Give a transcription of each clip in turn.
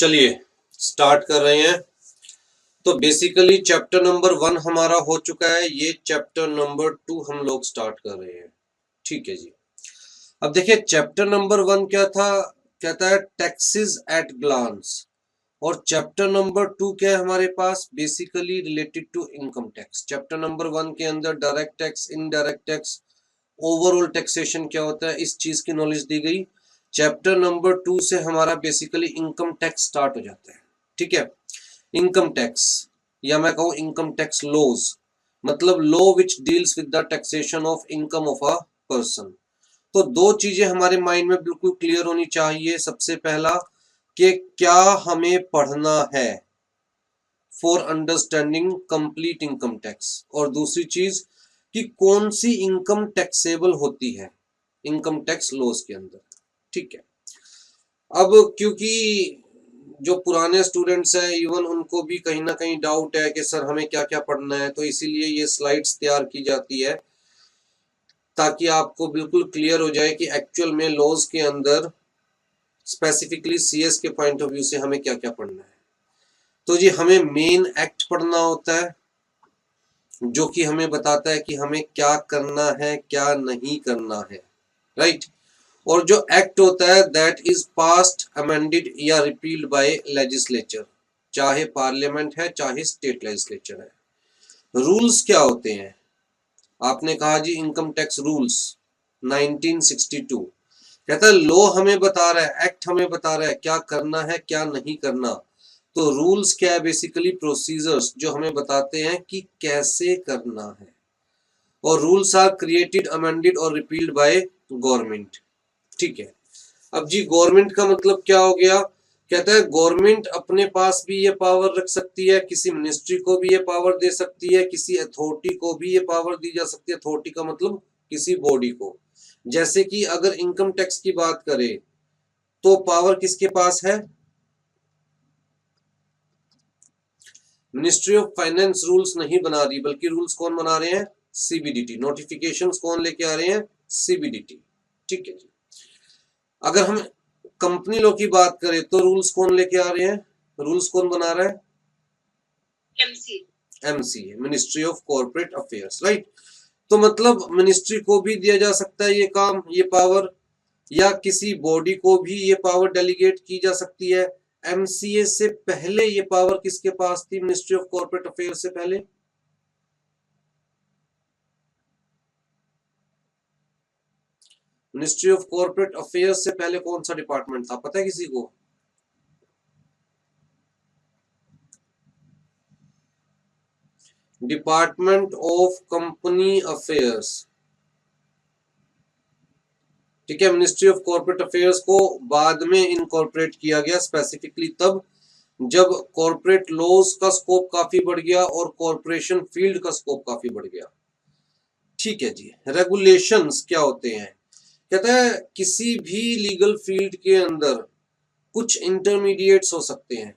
चलिए स्टार्ट कर रहे हैं। तो बेसिकली चैप्टर नंबर 1 हमारा हो चुका है, ये चैप्टर नंबर 2 हम लोग स्टार्ट कर रहे हैं। ठीक है जी। अब देखिए चैप्टर नंबर 1 क्या था, कहता है टैक्सेस एट ग्लांस, और चैप्टर नंबर 2 क्या है हमारे पास, basically related to income tax. Chapter number 1 के अंदर direct tax, indirect tax, overall taxation क्या होता है, इस चीज की नॉलेज दी गई। चैप्टर नंबर 2 से हमारा बेसिकली इनकम टैक्स स्टार्ट हो जाता है। ठीक है, इनकम टैक्स या मैं कहूं इनकम टैक्स लॉज, मतलब law which deals with the taxation of income of a person. तो दो चीजें हमारे माइंड में बिल्कुल क्लियर होनी चाहिए। सबसे पहला कि क्या हमें पढ़ना है for understanding complete income tax, और दूसरी चीज कि कौन सी इनकम टैक्सेबल होती है इनकम टैक्स लॉज के अंदर। ठीक है, अब क्योंकि जो पुराने स्टूडेंट्स हैं इवन उनको भी कहीं ना कहीं डाउट है कि सर हमें क्या क्या पढ़ना है, तो इसीलिए ये स्लाइड्स तैयार की जाती है ताकि आपको बिल्कुल क्लियर हो जाए कि एक्चुअल में लॉज के अंदर स्पेसिफिकली सीएस के पॉइंट ऑफ व्यू से हमें क्या क्या पढ़ना है। तो जी हमें मेन एक्ट पढ़ना होता है जो कि हमें बताता है कि हमें क्या करना है क्या नहीं करना है, राइट। और जो एक्ट होता है दैट इज पास्ड अमेंडेड या रिपील्ड बाय लेजिस्लेचर, चाहे पार्लियामेंट है चाहे स्टेट लेजिस्लेचर है। रूल्स क्या होते हैं, आपने कहा जी इनकम टैक्स रूल्स 1962, कहता है लॉ हमें बता रहा है, एक्ट हमें बता रहा है क्या करना है क्या नहीं करना। तो रूल्स क्या है, बेसिकली प्रोसीजर्स जो हमें बताते हैं कि कैसे करना है। और रूल्स आर क्रिएटेड अमेंडेड और रिपील्ड बाय गवर्नमेंट। ठीक है, अब जी गवर्नमेंट का मतलब क्या हो गया, कहता है गवर्नमेंट अपने पास भी ये पावर रख सकती है, किसी मिनिस्ट्री को भी ये पावर दे सकती है, किसी अथॉरिटी को भी ये पावर दी जा सकती है। अथॉरिटी का मतलब किसी बॉडी को। जैसे कि अगर इनकम टैक्स की बात करें तो पावर किसके पास है, मिनिस्ट्री ऑफ फाइनेंस रूल्स नहीं बना रही, बल्कि रूल्स कौन बना रहे हैं, सीबीडीटी। नोटिफिकेशंस कौन लेके आ रहे हैं, सीबीडीटी। ठीक है जी। अगर हम कंपनी लॉ की बात करें तो रूल्स कौन लेके आ रहे हैं, रूल्स कौन बना रहा है, MCA, ministry of corporate affairs, right. तो मतलब मिनिस्ट्री को भी दिया जा सकता है ये काम, ये पावर, या किसी बॉडी को भी ये पावर डेलीगेट की जा सकती है। एमसीए से पहले ये पावर किसके पास थी, मिनिस्ट्री ऑफ कॉर्पोरेट अफेयर्स से पहले। मिनिस्ट्री ऑफ कॉर्पोरेट अफेयर्स से पहले कौन सा डिपार्टमेंट था, पता है किसी को, डिपार्टमेंट ऑफ कंपनी अफेयर्स। ठीक है, मिनिस्ट्री ऑफ कॉर्पोरेट अफेयर्स को बाद में इनकॉर्पोरेट किया गया स्पेसिफिकली तब जब कॉर्पोरेट लॉज का स्कोप काफी बढ़ गया और कॉर्पोरेशन फील्ड का स्कोप काफी बढ़ गया। ठीक है जी। रेगुलेशंस क्या होते हैं, कहता है किसी भी लीगल फील्ड के अंदर कुछ इंटरमीडिएट्स हो सकते हैं।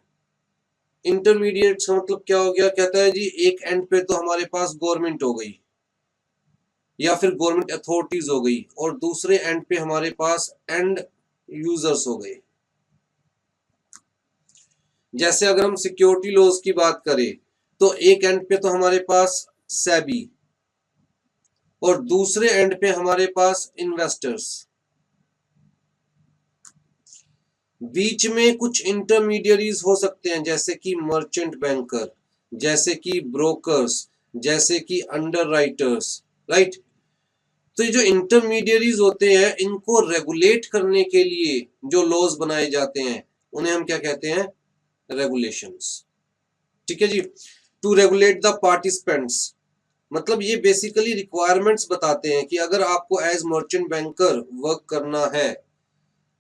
इंटरमीडिएट्स का मतलब क्या हो गया, कहता है जी एक एंड पे तो हमारे पास गवर्नमेंट हो गई या फिर गवर्नमेंट अथॉरिटीज हो गई, और दूसरे एंड पे हमारे पास एंड यूजर्स हो गए। जैसे अगर हम सिक्योरिटी लॉज की बात करें तो एक एंड पे तो हमारे पास सेबी और दूसरे एंड पे हमारे पास इन्वेस्टर्स। बीच में कुछ इंटरमीडियरीज हो सकते हैं जैसे कि मर्चेंट बैंकर, जैसे कि ब्रोकर्स, जैसे कि अंडरराइटर्स, राइट। तो ये जो इंटरमीडियरीज होते हैं इनको रेगुलेट करने के लिए जो लॉज बनाए जाते हैं उन्हें हम क्या कहते हैं, रेगुलेशंस। ठीक है जी। टू रेगुलेट द पार्टिसिपेंट्स, मतलब ये बेसिकली रिक्वायरमेंट्स बताते हैं कि अगर आपको एज मर्चेंट बैंकर वर्क करना है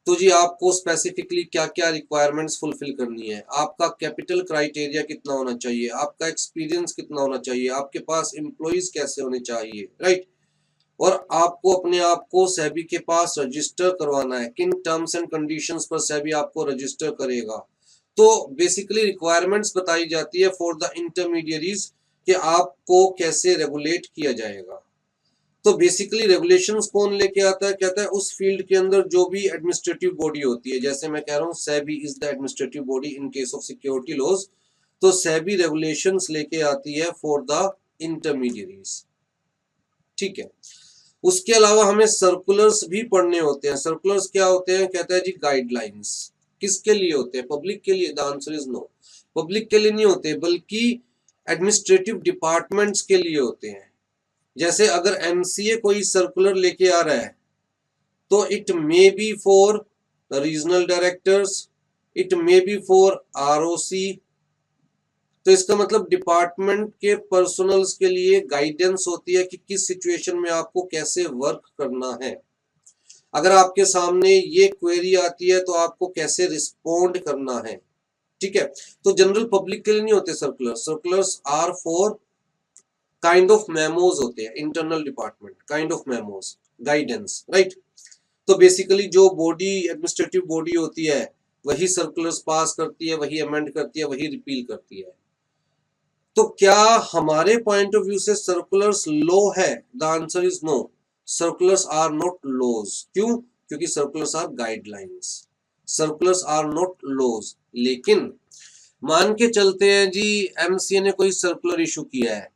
तो जी आपको स्पेसिफिकली क्या क्या रिक्वायरमेंट्स फुलफिल करनी है। आपका कैपिटल क्राइटेरिया कितना होना चाहिए, आपका एक्सपीरियंस कितना होना चाहिए, आपके पास एम्प्लॉइज कैसे होने चाहिए, राइट। और आपको अपने आप को सेबी के पास रजिस्टर करवाना है, किन टर्म्स एंड कंडीशंस पर सेबी आपको रजिस्टर करेगा। तो बेसिकली रिक्वायरमेंट्स बताई जाती है फॉर द इंटरमीडियरीज कि आपको कैसे रेगुलेट किया जाएगा। तो बेसिकली रेगुलेशंस कौन लेके आता है, कहता है उस फील्ड के अंदर जो भी एडमिनिस्ट्रेटिव बॉडी होती है, जैसे मैं कह रहा हूँ SEBI is the administrative body in case of security laws, तो सेबी रेगुलेशंस लेके आती है फॉर द इंटरमीडियरीज। ठीक है, उसके अलावा हमें सर्कुलर्स भी पढ़ने होते हैं। सर्कुलर्स क्या होते हैं, कहता है जी गाइडलाइंस। किसके लिए होते हैं, पब्लिक के लिए? The answer is no, public के लिए नहीं होते, बल्कि एडमिनिस्ट्रेटिव डिपार्टमेंट्स के लिए होते हैं। जैसे अगर एमसीए कोई सर्कुलर लेके आ रहा है तो it may be for regional directors, it may be for ROC, तो इसका मतलब डिपार्टमेंट के पर्सनल्स के लिए गाइडेंस होती है कि किस सिचुएशन में आपको कैसे वर्क करना है। अगर आपके सामने ये क्वेरी आती है तो आपको कैसे रिस्पोंड करना है। ठीक है, तो जनरल पब्लिक के लिए नहीं होते circular. Circulars are for kind of memos होते हैं, internal department kind of memos, guidance, right. तो बेसिकली जो बॉडी एडमिनिस्ट्रेटिव बॉडी होती है वही सर्कुलर्स पास करती है, वही अमेंड करती है, वही रिपील करती है। तो क्या हमारे पॉइंट ऑफ व्यू से सर्कुलर्स लॉ है? The answer is no, circulars are not laws. क्यों? क्योंकि circulars are guidelines, circulars are not laws. लेकिन मान के चलते हैं जी एमसीए ने कोई सर्कुलर इशू किया है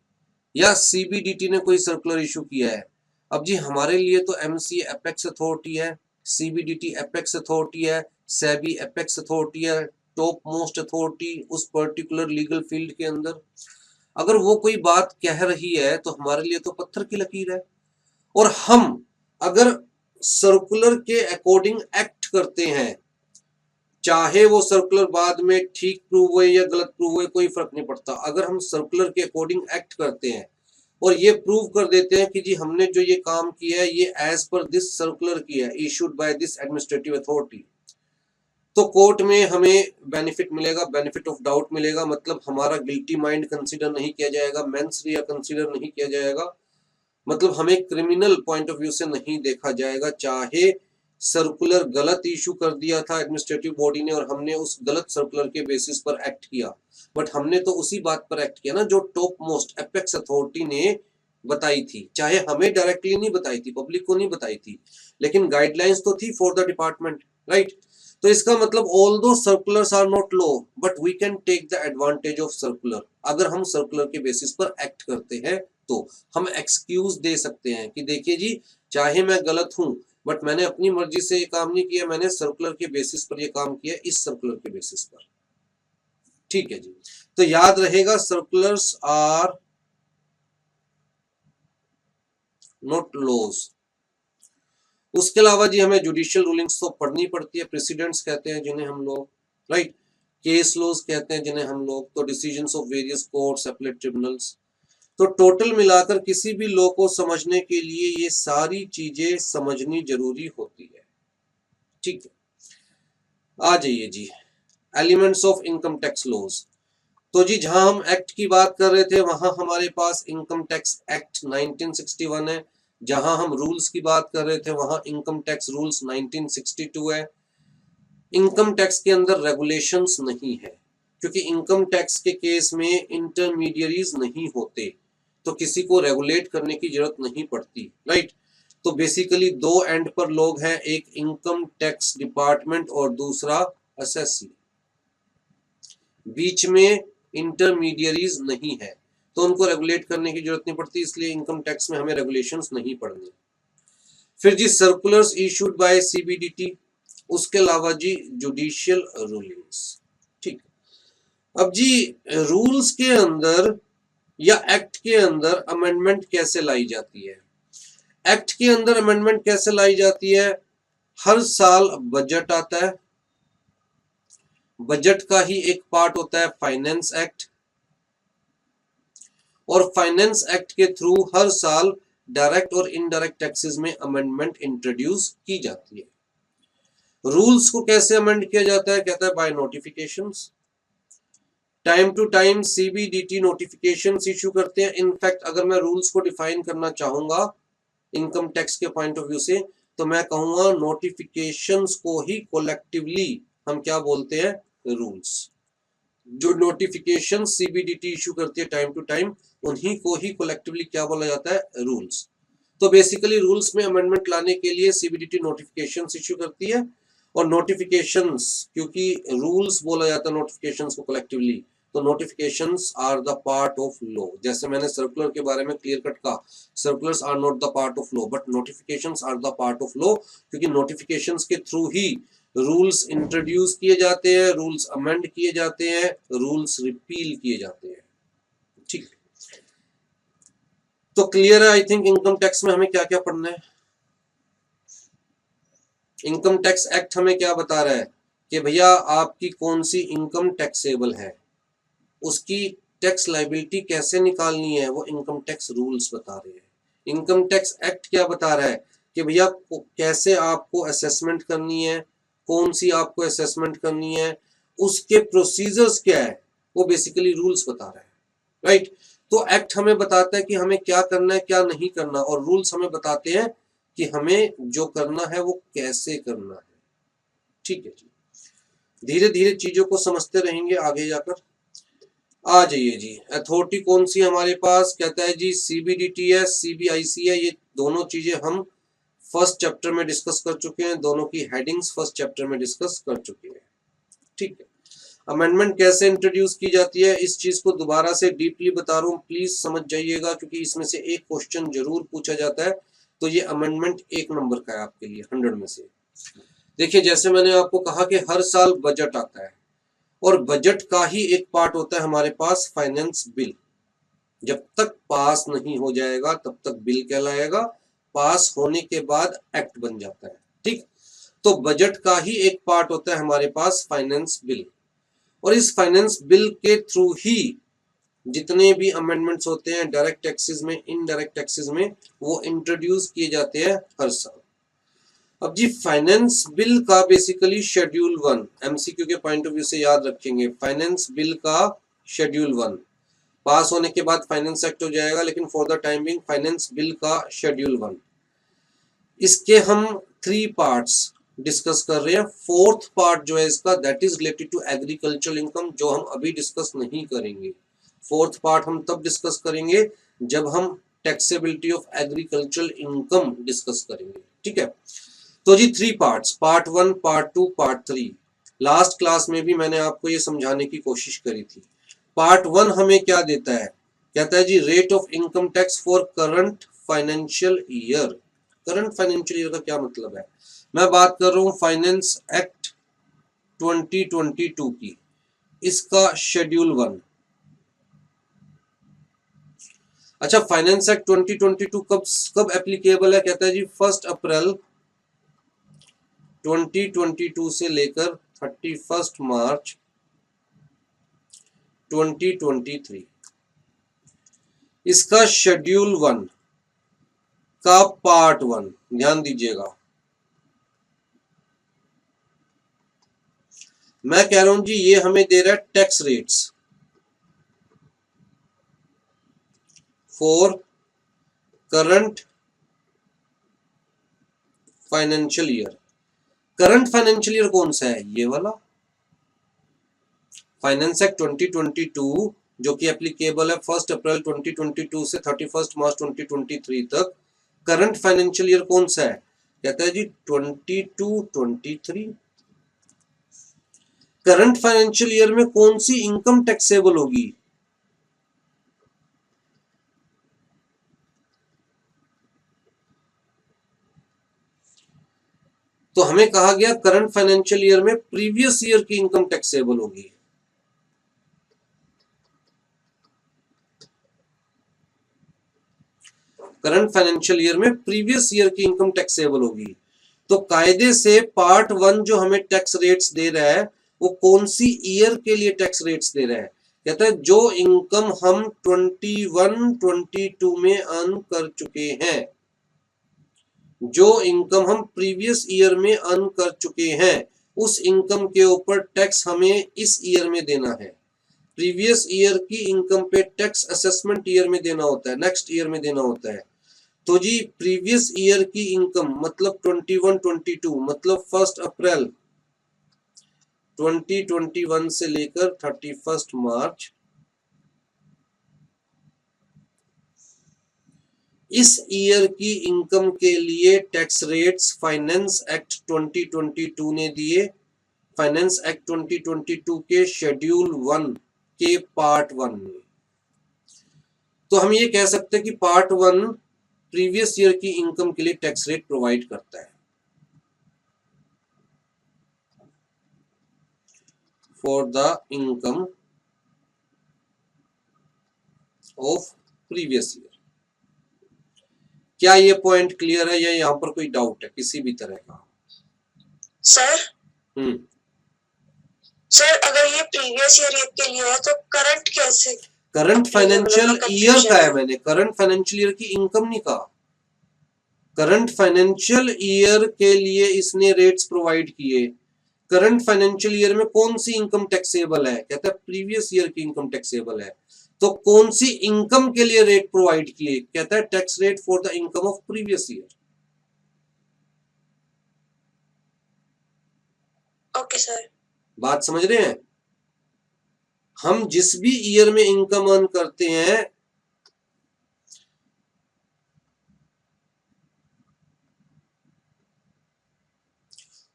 या सीबीडीटी ने कोई सर्कुलर इशू किया है। अब जी हमारे लिए तो एमसीए एपेक्स अथॉरिटी है, सीबीडीटी एपेक्स अथॉरिटी है, सेबी एपेक्स अथॉरिटी है, टॉप मोस्ट अथॉरिटी उस पर्टिकुलर लीगल फील्ड के अंदर। अगर वो कोई बात कह रही है तो हमारे लिए तो पत्थर की लकीर है। और हम अगर सर्कुलर के अकॉर्डिंग एक्ट करते हैं, चाहे वो सर्कुलर बाद में ठीक प्रूव हुए या गलत प्रूव हुए, कोई फर्क नहीं पड़ता। अगर हम सर्कुलर के अकॉर्डिंग एक्ट करते हैं और ये प्रूव कर देते हैं कि जी हमने जो ये काम किया है ये एज पर दिस सर्कुलर किया है, issued by this administrative authority, तो कोर्ट में हमें बेनिफिट मिलेगा, बेनिफिट ऑफ डाउट मिलेगा। मतलब हमारा गिल्टी माइंड कंसीडर नहीं किया जाएगा, मेंस रिया कंसीडर नहीं किया जाएगा, मतलब हमें क्रिमिनल पॉइंट ऑफ व्यू से नहीं देखा जाएगा। चाहे सर्कुलर गलत इशू कर दिया था एडमिनिस्ट्रेटिव बॉडी ने और हमने उस गलत सर्कुलर के बेसिस पर एक्ट किया, बट हमने तो उसी बात पर एक्ट किया ना जो टॉप मोस्ट एपेक्स अथॉरिटी ने बताई थी। चाहे हमें डायरेक्टली नहीं बताई थी, पब्लिक को नहीं बताई थी, लेकिन गाइडलाइंस तो थी फॉर द डिपार्टमेंट, राइट। तो इसका मतलब although circulars are not law but we can take the advantage of circular. अगर हम सर्कुलर के बेसिस पर एक्ट करते हैं तो हम एक्सक्यूज दे सकते हैं कि देखिए जी चाहे मैं गलत हूं बट मैंने अपनी मर्जी से ये काम नहीं किया, मैंने सर्कुलर के बेसिस पर ये काम किया, इस सर्कुलर के बेसिस पर। ठीक है जी, तो याद रहेगा सर्कुलर्स आर नॉट लॉज। उसके अलावा जी हमें जुडिशियल रूलिंग्स तो पढ़नी पड़ती है, प्रेसिडेंट्स कहते हैं जिन्हें हम लोग, राइट, केस लॉज कहते हैं जिन्हें हम लोग, तो decisions of various courts, appellate tribunals. तो टोटल मिलाकर किसी भी लॉ को समझने के लिए ये सारी चीजें समझनी जरूरी होती है। ठीक है, आ जाइए जी elements of income tax laws. तो जी जहां हम एक्ट की बात कर रहे थे वहां हमारे पास इनकम टैक्स एक्ट 1961 है, जहां हम रूल्स की बात कर रहे थे वहां इनकम टैक्स रूल्स 1962 है। इनकम टैक्स के अंदर रेगुलेशंस नहीं है क्योंकि इनकम टैक्स के केस में इंटरमीडियरीज नहीं होते, तो किसी को रेगुलेट करने की जरूरत नहीं पड़ती, राइट। तो बेसिकली दो एंड पर लोग हैं, एक इनकम टैक्स डिपार्टमेंट और दूसरा असेसी, बीच में इंटरमीडियरीज नहीं है, तो उनको रेगुलेट करने की जरूरत नहीं पड़ती, इसलिए इनकम टैक्स में हमें रेगुलेशंस नहीं पढ़नी। फिर जी सर्कुलर्स इशूड बाय सीबीडीटी, उसके अलावा जी जुडिशियल रूलिंग्स। ठीक, अब जी रूल्स के अंदर या एक्ट के अंदर अमेंडमेंट कैसे लाई जाती है? एक्ट के अंदर अमेंडमेंट कैसे लाई जाती है? हर साल बजट आता है, बजट का ही एक पार्ट होता है फाइनेंस एक्ट, और फाइनेंस एक्ट के थ्रू हर साल डायरेक्ट और इनडायरेक्ट टैक्सेस में अमेंडमेंट इंट्रोड्यूस की जाती है। रूल्स को कैसे अमेंड किया जाता है? कहता है by notifications. Time to time CBDT notifications issue करते हैं। इनफैक्ट अगर मैं रूल्स को डिफाइन करना चाहूंगा इनकम टैक्स के पॉइंट ऑफ व्यू से तो मैं कहूंगा नोटिफिकेशंस को ही कोलेक्टिवली हम क्या बोलते हैं? रूल्स। जो नोटिफिकेशन सीबीडीटी इशू करती है टाइम टू टाइम उन्हीं को ही कोलेक्टिवली क्या बोला जाता है? रूल्स। तो बेसिकली रूल्स में अमेंडमेंट लाने के लिए सीबीडीटी नोटिफिकेशंस इश्यू करती है, और नोटिफिकेशंस, क्योंकि रूल्स बोला जाता है नोटिफिकेशंस को कलेक्टिवली, तो notifications are the part of law. जैसे मैंने सर्कुलर के बारे में क्लियर कट कहा, circulars are not the part of law but notifications are the part of law, क्योंकि नोटिफिकेशंस के थ्रू ही रूल्स इंट्रोड्यूस किए जाते हैं, रूल्स अमेंड किए जाते हैं, रूल्स रिपील किए जाते हैं। ठीक, तो क्लियर है आई थिंक। इनकम टैक्स में हमें क्या क्या पढ़ना है? इनकम टैक्स एक्ट हमें क्या बता रहा है कि भैया आपकी कौन सी इनकम टैक्सेबल है, उसकी टैक्स लाइबिलिटी कैसे निकालनी है, वो इनकम टैक्स रूल्स बता रहे हैं। इनकम टैक्स एक्ट क्या बता रहा है कि भैया कैसे आपको असेसमेंट करनी है, कौन सी आपको असेसमेंट करनी है, उसके प्रोसीजर्स क्या है, वो बेसिकली रूल्स बता रहा है, राइट। तो एक्ट हमें बताता है कि हमें क्या करना है क्या नहीं करना, और रूल्स हमें बताते हैं कि हमें जो करना है वो कैसे करना है। ठीक है जी, धीरे धीरे चीजों को समझते रहेंगे आगे जाकर। आ जाइए जी, अथॉरिटी कौन सी हमारे पास, कहता है जी सीबीडीटी है, सीबीआईसी है। ये दोनों चीजें हम फर्स्ट चैप्टर में डिस्कस कर चुके हैं, दोनों की हेडिंग्स फर्स्ट चैप्टर में डिस्कस कर चुके हैं। ठीक है, अमेंडमेंट कैसे इंट्रोड्यूस की जाती है, इस चीज को दोबारा से डीपली बता रहा हूँ, प्लीज समझ जाइएगा, क्योंकि इसमें से एक क्वेश्चन जरूर पूछा जाता है। तो ये अमेंडमेंट 1 नंबर का है आपके लिए 100 में से। देखिए, जैसे मैंने आपको कहा कि हर साल बजट आता है, और बजट का ही एक पार्ट होता है हमारे पास फाइनेंस बिल। जब तक पास नहीं हो जाएगा तब तक बिल कहलाएगा, पास होने के बाद एक्ट बन जाता है। ठीक, तो बजट का ही एक पार्ट होता है हमारे पास फाइनेंस बिल, और इस फाइनेंस बिल के थ्रू ही जितने भी अमेंडमेंट्स होते हैं डायरेक्ट टैक्सेस में, इनडायरेक्ट टैक्सेस में, वो इंट्रोड्यूस किए जाते हैं हर साल। अब जी फाइनेंस बिल का बेसिकली शेड्यूल 1 एमसीक्यू के पॉइंट ऑफ व्यू से याद रखेंगे, फाइनेंस बिल का शेड्यूल 1 पास होने के बाद फाइनेंस एक्ट हो जाएगा, लेकिन for the time being finance bill का शेड्यूल 1, इसके हम 3 पार्ट्स डिस्कस कर रहे हैं। फोर्थ पार्ट जो है इसका, that is related to agricultural income, जो हम अभी डिस्कस नहीं करेंगे। फोर्थ पार्ट हम तब डिस्कस करेंगे जब हम taxability of agricultural income discuss करेंगे। ठीक है, तो जी 3 parts, part 1, part 2, part 3। Last class में भी मैंने आपको ये समझाने की कोशिश करी थी। पार्ट 1 हमें क्या देता है, कहता है जी rate of income tax for current financial year. Current financial year का क्या मतलब है, मैं बात कर रहा हूं फाइनेंस एक्ट 2022 की, इसका शेड्यूल 1। अच्छा, फाइनेंस एक्ट 2022 कब एप्लीकेबल है, कहता है जी 1 अप्रैल 2022 से लेकर 31 मार्च 2023। इसका शेड्यूल 1 का पार्ट 1 ध्यान दीजिएगा। मैं कह रहा हूं जी ये हमें दे रहा है tax rates for current financial year. Current financial year कौन सा है, ये वाला फाइनेंस एक्ट 2022, जो कि एप्लीकेबल है 1 अप्रैल 2022 से 31 मार्च 2023 तक। करंट फाइनेंशियल ईयर कौन सा है, कहता है जी 22-23। करंट फाइनेंशियल ईयर में कौन सी इनकम टैक्सेबल होगी, तो हमें कहा गया करंट फाइनेंशियल ईयर में प्रीवियस ईयर की इनकम टैक्सेबल होगी। करंट फाइनेंशियल ईयर में प्रीवियस ईयर की इनकम टैक्सेबल होगी। तो कायदे से पार्ट 1 जो हमें टैक्स रेट्स दे रहा है, वो कौन सी ईयर के लिए टैक्स रेट्स दे रहा है, कहता है जो इनकम हम 21-22 में अर्न कर चुके हैं, जो इनकम हम प्रीवियस ईयर में अर्न कर चुके हैं, उस इनकम के ऊपर टैक्स हमें इस ईयर में देना है। प्रीवियस ईयर की इनकम पे टैक्स असेसमेंट ईयर में देना होता है, नेक्स्ट ईयर में देना होता है। तो जी प्रीवियस ईयर की इनकम मतलब 21-22 मतलब 1 अप्रैल 2021 से लेकर 31 मार्च इस ईयर की इनकम के लिए टैक्स रेट्स फाइनेंस एक्ट 2022 ने दिए, फाइनेंस एक्ट 2022 के शेड्यूल 1 के पार्ट 1 में। तो हम ये कह सकते हैं कि पार्ट 1 प्रीवियस ईयर की इनकम के लिए टैक्स रेट प्रोवाइड करता है for the income of previous year. क्या ये पॉइंट क्लियर है या यहाँ पर कोई डाउट है किसी भी तरह का? सर सर अगर ये प्रीवियस ईयर के लिए है तो करंट कैसे? करंट फाइनेंशियल ईयर का है, मैंने करंट फाइनेंशियल ईयर की इनकम नहीं कहा। करंट फाइनेंशियल ईयर के लिए इसने रेट्स प्रोवाइड किए। करंट फाइनेंशियल ईयर में कौन सी इनकम टैक्सेबल है? कहता है प्रीवियस ईयर की इनकम टैक्सेबल है। तो कौन सी इनकम के लिए रेट प्रोवाइड किए? कहता है tax rate for the income of previous year. Okay sir, बात समझ रहे हैं? हम जिस भी ईयर में इनकम अर्न करते हैं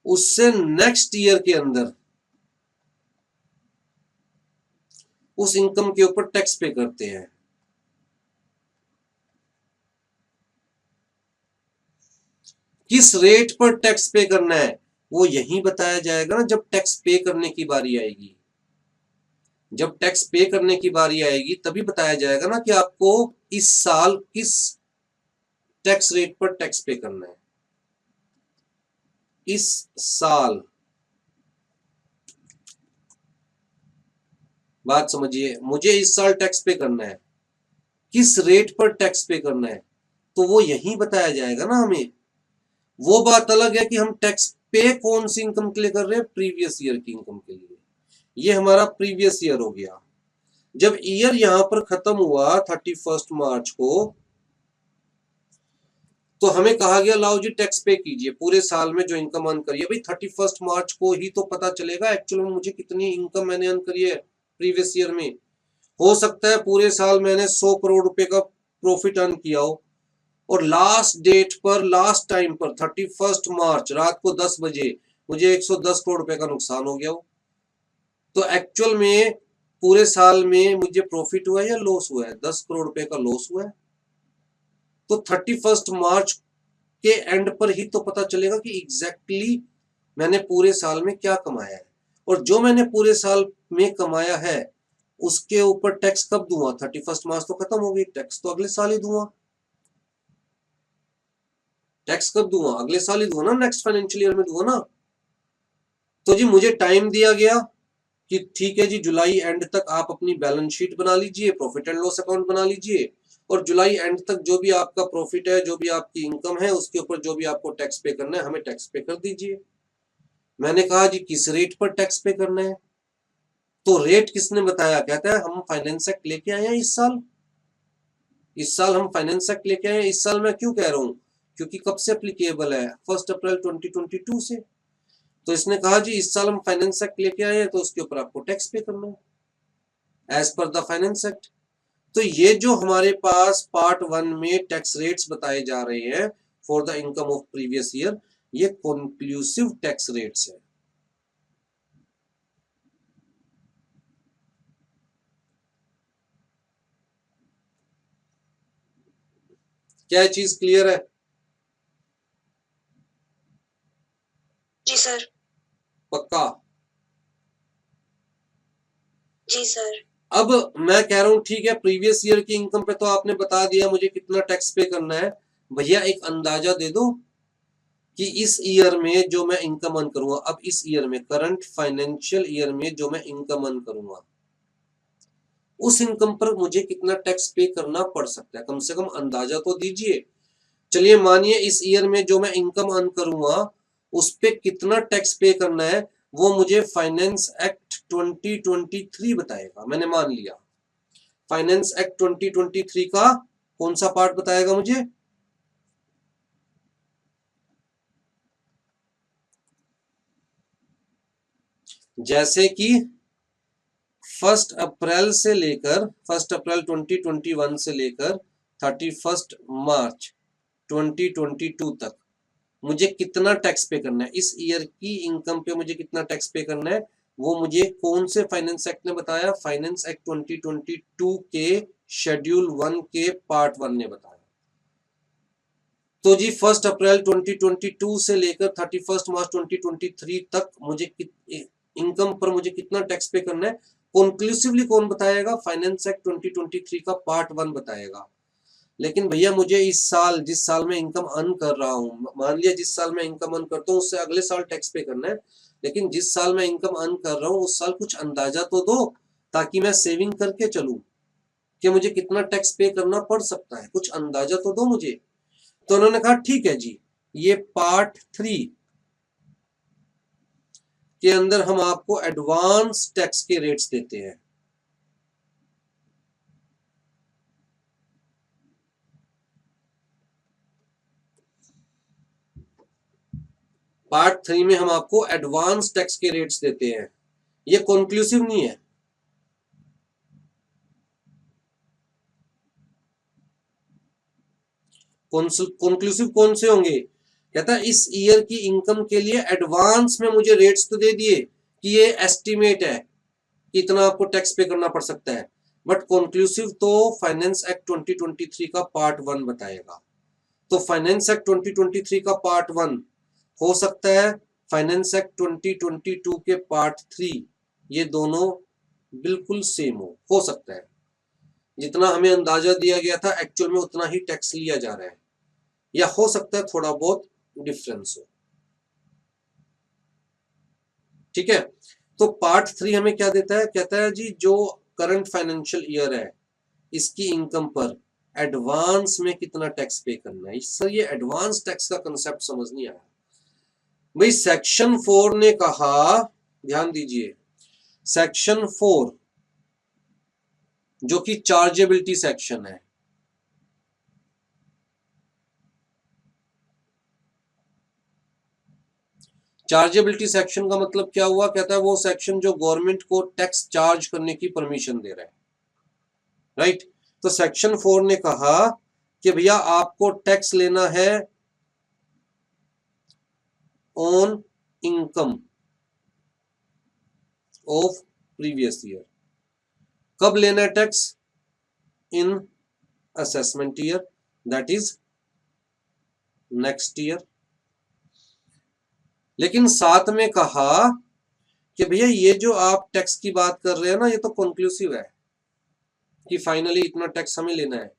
उससे नेक्स्ट ईयर के अंदर उस इनकम के ऊपर टैक्स पे करते हैं। किस रेट पर टैक्स पे करना है वो यही बताया जाएगा ना जब टैक्स पे करने की बारी आएगी। जब टैक्स पे करने की बारी आएगी तभी बताया जाएगा ना कि आपको इस साल किस टैक्स रेट पर टैक्स पे करना है। इस साल, बात समझिए, मुझे इस साल टैक्स पे करना है, किस रेट पर टैक्स पे करना है तो वो यही बताया जाएगा ना हमें। वो बात अलग है कि हम टैक्स पे कौन सी इनकम के लिए कर रहे हैं, प्रीवियस ईयर की इनकम के लिए। ये हमारा प्रीवियस ईयर हो गया। जब ईयर यहां पर खत्म हुआ 31 मार्च को, तो हमें कहा गया लाओ जी टैक्स पे कीजिए, पूरे साल में जो इनकम अर्न करिए। भाई 31 मार्च को ही तो पता चलेगा एक्चुअल में मुझे कितनी इनकम मैंने अर्न करी है प्रीवियस ईयर में। हो सकता है पूरे साल मैंने 100 करोड़ रुपए का प्रॉफिट अर्न किया हो और लास्ट डेट पर, लास्ट टाइम पर 31 मार्च रात को 10 बजे मुझे 110 करोड़ रुपए का नुकसान हो गया हो। तो एक्चुअल में पूरे साल में मुझे प्रॉफिट हुआ है या लॉस हुआ है? 10 करोड़ रुपए का लॉस हुआ है। तो 31 मार्च के एंड पर ही तो पता चलेगा कि एग्जैक्टली मैंने पूरे साल में क्या कमाया है। और जो मैंने पूरे साल में कमाया है उसके ऊपर टैक्स कब दूंगा? 31 मार्च तो खत्म हो गई, टैक्स तो अगले साल ही दूंगा। टैक्स कब दूंगा? अगले साल ही दूंगा ना, नेक्स्ट फाइनेंशियल ईयर में दूंगा ना। तो जी मुझे टाइम दिया गया कि ठीक है जी जुलाई एंड तक आप अपनी बैलेंस शीट बना लीजिए, प्रॉफिट एंड लॉस अकाउंट बना लीजिए और जुलाई एंड तक जो भी आपका प्रॉफिट है, जो भी आपकी इनकम है उसके ऊपर जो भी आपको टैक्स पे करना है हमें टैक्स पे कर दीजिए। मैंने कहा जी किस रेट पर टैक्स पे करना है? तो रेट किसने बताया? कहता है हम फाइनेंस एक्ट लेके आए हैं इस साल। इस साल हम फाइनेंस एक्ट लेके आए हैं। इस साल मैं क्यों कह रहा हूं? क्योंकि कब से एप्लीकेबल है? 1 अप्रैल 2022 से। तो इसने कहा जी इस साल हम फाइनेंस एक्ट लेके आए हैं तो उसके ऊपर आपको टैक्स पे करना है as per the finance act. तो ये जो हमारे पास पार्ट 1 में टैक्स रेट्स बताए जा रहे हैं for the income of previous year, ये कंक्लूसिव टैक्स रेट्स है। क्या चीज क्लियर है? जी सर। पक्का? जी सर। अब मैं कह रहा हूं ठीक है प्रीवियस ईयर की इनकम पे तो आपने बता दिया मुझे कितना टैक्स पे करना है। भैया एक अंदाजा दे दो कि इस ईयर में जो मैं इनकम अर्न करूंगा, अब इस ईयर में करंट फाइनेंशियल ईयर में जो मैं इनकम अर्न करूंगा उस इनकम पर मुझे कितना टैक्स पे करना पड़ सकता है? कम से कम अंदाजा तो दीजिए। चलिए मानिए इस ईयर में जो मैं इनकम अर्न करूंगा उस पे कितना टैक्स पे करना है वो मुझे फाइनेंस एक्ट 2023 बताएगा। मैंने मान लिया फाइनेंस एक्ट 2023 का कौन सा पार्ट बताएगा मुझे? जैसे कि 1 अप्रैल 2021 से लेकर 31 मार्च 2022 तक मुझे कितना टैक्स पे करना है, इस ईयर की इनकम पे मुझे कितना टैक्स पे करना है, वो मुझे कौन से फाइनेंस एक्ट ने बताया, फाइनेंस एक्ट 2022 के शेड्यूल 1 के पार्ट 1 ने बताया। तो जी 1 अप्रैल 2022 से लेकर 31 मार्च 2023 तक मुझे इनकम पर मुझे कितना टैक्स पे करना है, कंक्लूसिवली कौन बताएगा, फाइनेंस एक्ट 2023 का पार्ट 1 बताएगा। लेकिन भैया मुझे इस साल, जिस साल मैं इनकम अर्न कर रहा हूँ, मान लिया जिस साल मैं इनकम अर्न करता हूँ उससे अगले साल टैक्स पे करना है, लेकिन जिस साल मैं इनकम अर्न कर रहा हूँ उस साल कुछ अंदाजा तो दो ताकि मैं सेविंग करके चलूं कि मुझे कितना टैक्स पे करना पड़ सकता है, कुछ अंदाजा तो दो मुझे। तो उन्होंने कहा ठीक है जी, ये पार्ट 3 के अंदर हम आपको एडवांस टैक्स के रेट्स देते हैं। पार्ट 3 में हम आपको एडवांस टैक्स के रेट्स देते हैं। ये कंक्लूसिव नहीं है, कंक्लूसिव कौन से होंगे, कहता है इस ईयर की इनकम के लिए एडवांस में मुझे रेट्स तो दे दिए कि ये एस्टिमेट है कि इतना आपको टैक्स पे करना पड़ सकता है, बट कंक्लूसिव तो फाइनेंस एक्ट 2023 का पार्ट 1 बताएगा। तो फाइनेंस एक्ट 2023 का पार्ट 1 हो सकता है फाइनेंस एक्ट 2022 के पार्ट 3, ये दोनों बिल्कुल सेम हो सकता है, जितना हमें अंदाजा दिया गया था एक्चुअल में उतना ही टैक्स लिया जा रहा है, या हो सकता है थोड़ा बहुत डिफरेंस हो। ठीक है, तो पार्ट 3 हमें क्या देता है, कहता है जी जो करंट फाइनेंशियल ईयर है इसकी इनकम पर एडवांस में कितना टैक्स पे करना है। सर ये एडवांस टैक्स का कंसेप्ट समझ नहीं आया भाई। सेक्शन 4 ने कहा, ध्यान दीजिए, सेक्शन 4 जो कि चार्जेबिलिटी सेक्शन है, चार्जेबिलिटी सेक्शन का मतलब क्या हुआ, कहता है वो सेक्शन जो गवर्नमेंट को टैक्स चार्ज करने की परमिशन दे रहा है, राइट। तो सेक्शन 4 ने कहा कि भैया आपको टैक्स लेना है on income of previous year. कब लेना है tax, in assessment year, that is next year. लेकिन साथ में कहा कि भैया ये जो आप टैक्स की बात कर रहे हैं ना, ये तो कंक्लूसिव है कि फाइनली इतना टैक्स हमें लेना है,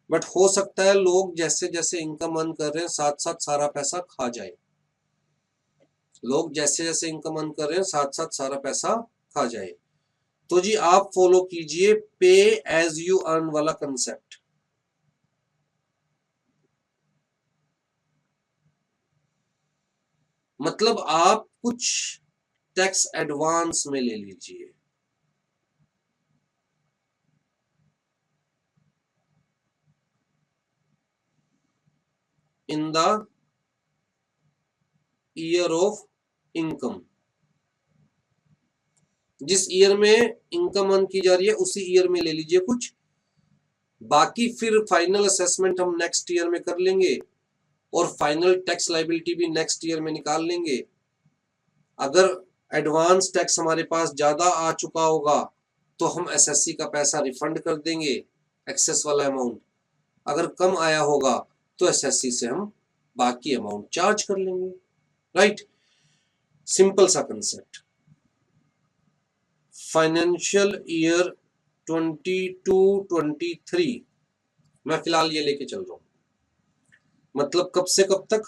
बट हो सकता है लोग जैसे जैसे इनकम अर्न कर रहे हैं साथ साथ सारा पैसा खा जाए, लोग जैसे जैसे इनकम अर्न कर रहे हैं साथ साथ सारा पैसा खा जाए। तो जी आप फॉलो कीजिए पे एज यू अर्न वाला कंसेप्ट। मतलब आप कुछ टैक्स एडवांस में ले लीजिए, in the year of income, जिस ईयर में इनकम अर्न की जा रही है उसी ईयर में ले लीजिए कुछ, बाकी फिर फाइनल असेसमेंट हम नेक्स्ट ईयर में कर लेंगे और फाइनल टैक्स लायबिलिटी भी नेक्स्ट ईयर में निकाल लेंगे। अगर एडवांस टैक्स हमारे पास ज्यादा आ चुका होगा तो हम एसएससी का पैसा रिफंड कर देंगे, एक्सेस वाला अमाउंट। अगर कम आया होगा तो एसएससी से हम बाकी अमाउंट चार्ज कर लेंगे, राइट। सिंपल सा कंसेप्ट। फाइनेंशियल ईयर 22-23 मैं फिलहाल ये लेके चल रहा हूं, मतलब कब से कब तक,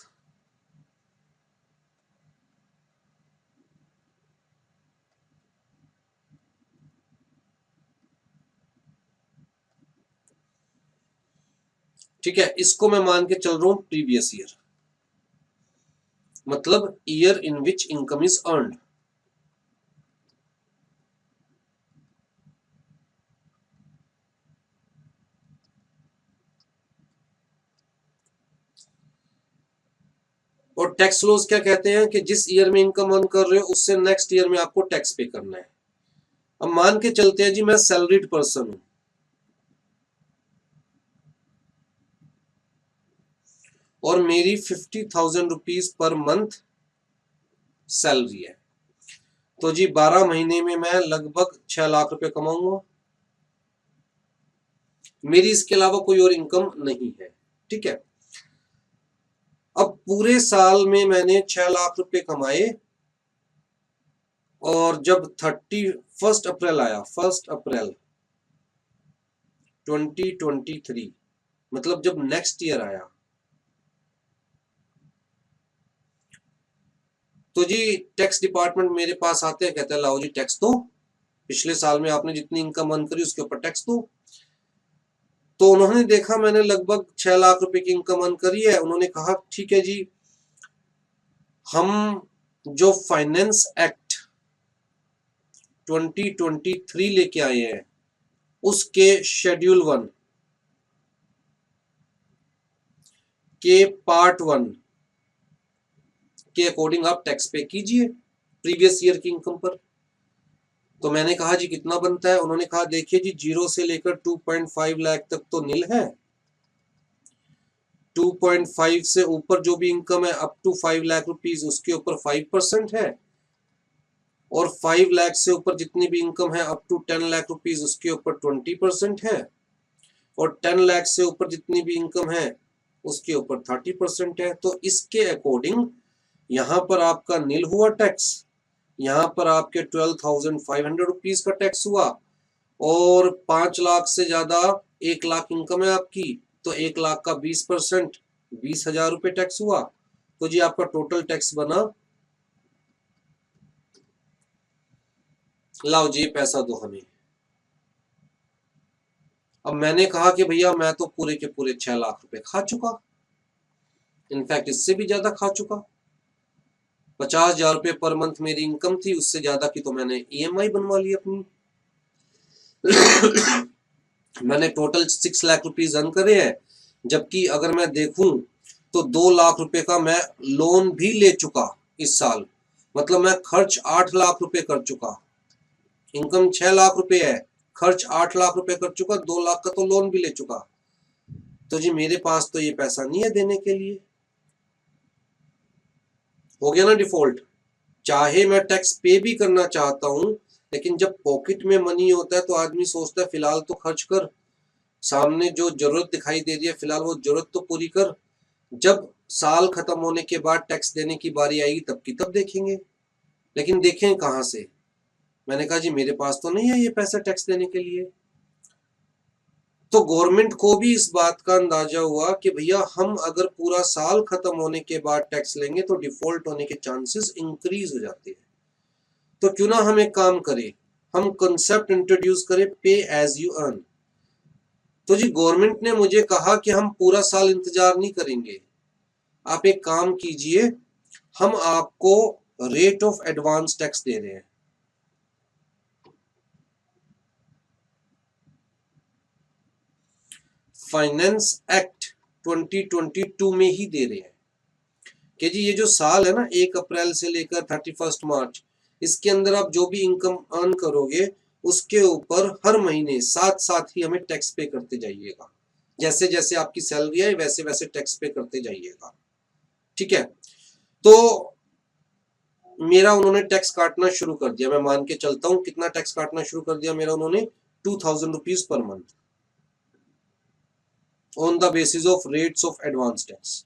ठीक है। इसको मैं मान के चल रहा हूं प्रीवियस ईयर, मतलब year in which income is earned. और टैक्स लॉज क्या कहते हैं कि जिस ईयर में इनकम अर्न कर रहे हो उससे नेक्स्ट ईयर में आपको टैक्स पे करना है। अब मान के चलते हैं जी मैं सैलरीड पर्सन हूं, और मेरी 50,000 रुपीज पर मंथ सैलरी है। तो जी 12 महीने में मैं लगभग 6 लाख रुपए कमाऊंगा। मेरी इसके अलावा कोई और इनकम नहीं है। ठीक है, अब पूरे साल में मैंने 6 लाख रुपए कमाए और जब 31 अप्रैल आया, 1 अप्रैल 2023, मतलब जब नेक्स्ट ईयर आया, तो जी टैक्स डिपार्टमेंट मेरे पास आते हैं, कहते हैं लाओ जी टैक्स दो, पिछले साल में आपने जितनी इनकम अर्न करी उसके ऊपर टैक्स दो। तो उन्होंने देखा मैंने लगभग 6 लाख रुपए की इनकम अर्न करी है। उन्होंने कहा ठीक है जी, हम जो फाइनेंस एक्ट 2023 लेके आए हैं उसके शेड्यूल 1 के पार्ट 1 के अकॉर्डिंग आप टैक्स पे कीजिए प्रीवियस ईयर की इनकम पर। तो मैंने कहा जी कितना बनता है? उन्होंने कहा देखिए जी 0 से लेकर 2.5 लाख तक तो नील है, 2.5 से ऊपर जो भी इनकम है अप टू 5 लाख रुपीज उसके ऊपर 5% है, और 5 लाख से ऊपर जितनी भी इनकम है अप टू 10 लाख रुपीज उसके ऊपर 20% है, और 10 लाख से ऊपर जितनी भी इनकम है उसके ऊपर 30% है। तो इसके अकॉर्डिंग यहाँ पर आपका नील हुआ टैक्स, यहाँ पर आपके 12,500 रुपीज का टैक्स हुआ, और 5 लाख से ज्यादा 1 लाख इनकम है आपकी तो 1 लाख का 20% 20,000 रुपये टैक्स हुआ। तो जी आपका टोटल टैक्स बना, लाओ जी पैसा दो हमें। अब मैंने कहा कि भैया मैं तो पूरे के पूरे 6 लाख रुपए खा चुका, इनफैक्ट इससे भी ज्यादा खा चुका। 50,000 रुपये पर मंथ मेरी इनकम थी, उससे ज्यादा की तो मैंने EMI बनवा ली अपनी। मैंने टोटल 6 लाख रुपीज अर्न करे हैं, जबकि अगर मैं देखूं तो 2 लाख रुपए का मैं लोन भी ले चुका इस साल, मतलब मैं खर्च 8 लाख रुपए कर चुका। इनकम 6 लाख रुपए है, खर्च 8 लाख रुपए कर चुका, 2 लाख का तो लोन भी ले चुका। तो जी मेरे पास तो ये पैसा नहीं है देने के लिए। हो गया ना डिफॉल्ट। चाहे मैं टैक्स पे भी करना चाहता हूं, लेकिन जब पॉकेट में मनी होता है तो आदमी सोचता है फिलहाल तो खर्च कर, सामने जो जरूरत दिखाई दे रही है फिलहाल वो जरूरत तो पूरी कर, जब साल खत्म होने के बाद टैक्स देने की बारी आएगी तब की तब देखेंगे। लेकिन देखें कहां से? मैंने कहा जी मेरे पास तो नहीं है ये पैसा टैक्स देने के लिए। तो गवर्नमेंट को भी इस बात का अंदाजा हुआ कि भैया हम अगर पूरा साल खत्म होने के बाद टैक्स लेंगे तो डिफॉल्ट होने के चांसेस इंक्रीज हो जाते हैं। तो क्यों ना हम एक काम करें, हम कंसेप्ट इंट्रोड्यूस करें पे एज यू अर्न। तो जी गवर्नमेंट ने मुझे कहा कि हम पूरा साल इंतजार नहीं करेंगे, आप एक काम कीजिए, हम आपको रेट ऑफ एडवांस टैक्स दे रहे हैं। फाइनेंस एक्ट 2022 में ही दे रहे हैं कि जी ये जो साल है ना 1 अप्रैल से लेकर 31 मार्च, इसके अंदर आप जो भी इनकम अर्न करोगे उसके ऊपर हर महीने साथ साथ ही हमें टैक्स पे करते जाइएगा। जैसे जैसे आपकी सैलरी है वैसे वैसे टैक्स पे करते जाइएगा। ठीक है, तो मेरा उन्होंने टैक्स काटना शुरू कर दिया। मैं मान के चलता हूं कितना टैक्स काटना शुरू कर दिया मेरा उन्होंने, 2,000 rupees per month on the basis of rates of advance tax.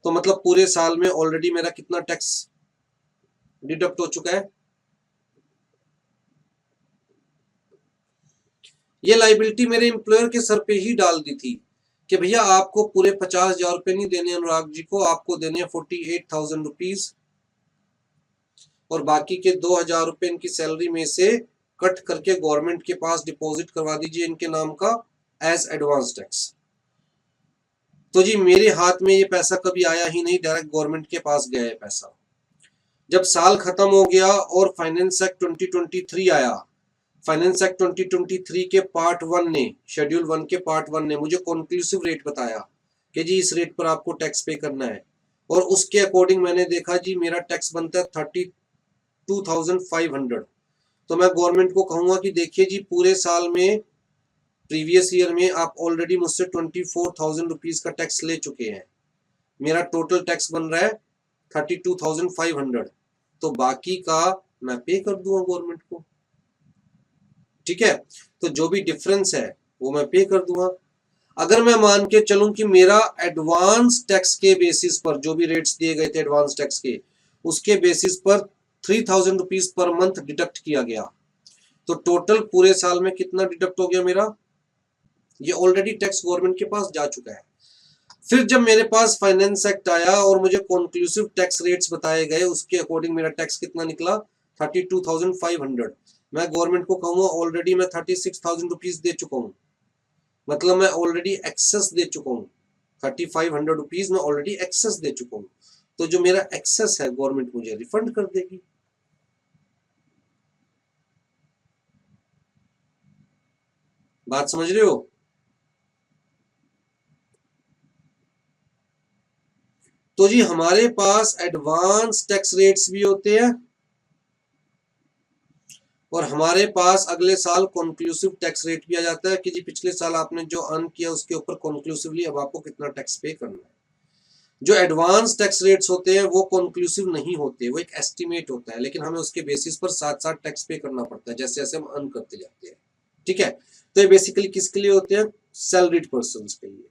तो मतलब पूरे साल में ऑलरेडी मेरा कितना टैक्स डिडक्ट हो चुका है। ये लाइबिलिटी मेरे एम्प्लॉयर के सर पे ही डाल दी थी कि भैया आपको पूरे 50,000 रुपए नहीं देने अनुराग जी को, आपको देने 48,000 रुपीज, और बाकी के 2,000 रुपए इनकी सैलरी में से कट करके गवर्नमेंट के पास डिपॉजिट करवा दीजिए इनके नाम का एज एडवांस टैक्स। तो जी मेरे हाथ में ये पैसा कभी आया ही नहीं, डायरेक्ट गवर्नमेंट के पास गया है पैसा। जब साल खत्म हो गया और फाइनेंस एक्ट 2023 आया, फाइनेंस एक्ट 2023 के पार्ट 1 ने, शेड्यूल 1 के पार्ट 1 ने मुझे कंक्लूसिव रेट बताया कि जी इस रेट पर आपको टैक्स पे करना है, और उसके अकॉर्डिंग मैंने देखा जी मेरा टैक्स बनता है 32,500। तो मैं गवर्नमेंट को कहूंगा कि देखिए जी पूरे साल में प्रीवियस ईयर में आप ऑलरेडी मुझसे 24,000 रुपीज का टैक्स ले चुके हैं, मेरा टोटल टैक्स बन रहा है 32,500, तो बाकी का मैं पे कर दूंगा गवर्नमेंट को। ठीक है, तो जो भी डिफरेंस है वो मैं पे कर दूंगा। अगर मैं मान के चलूं कि मेरा एडवांस टैक्स के बेसिस पर जो भी रेट्स दिए गए थे एडवांस टैक्स के, उसके बेसिस पर 3,000 रुपीज पर मंथ डिडक्ट किया गया, तो टोटल पूरे साल में कितना डिडक्ट हो गया मेरा, ये ऑलरेडी टैक्स गवर्नमेंट के पास जा चुका है। फिर जब मेरे पास फाइनेंस एक्ट आया और मुझे कंक्लूसिव टैक्स रेट्स बताए गए, उसके अकॉर्डिंग मेरा टैक्स कितना निकला 32,500। मैं गवर्नमेंट को कहूंगा ऑलरेडी मैं 36,000 रुपीज दे चुका हूं, मतलब मैं ऑलरेडी एक्सेस दे चुका हूं, 3,500 रुपीज मैं ऑलरेडी एक्सेस दे चुका हूं, तो जो मेरा एक्सेस है गवर्नमेंट मुझे रिफंड कर देगी। बात समझ रहे हो? तो जी हमारे पास एडवांस टैक्स रेट्स भी होते हैं और हमारे पास अगले साल कंक्लूसिव टैक्स रेट भी आ जाता है कि जी पिछले साल आपने जो अर्न किया उसके ऊपर कंक्लूसिवली अब आपको कितना टैक्स पे करना है। जो एडवांस टैक्स रेट्स होते हैं वो कंक्लूसिव नहीं होते, वो एक एस्टिमेट होता है, लेकिन हमें उसके बेसिस पर साथ साथ टैक्स पे करना पड़ता है जैसे जैसे हम अर्न करते जाते हैं। ठीक है, तो ये बेसिकली किसके लिए होते हैं, सैलरीड पर्सन के लिए।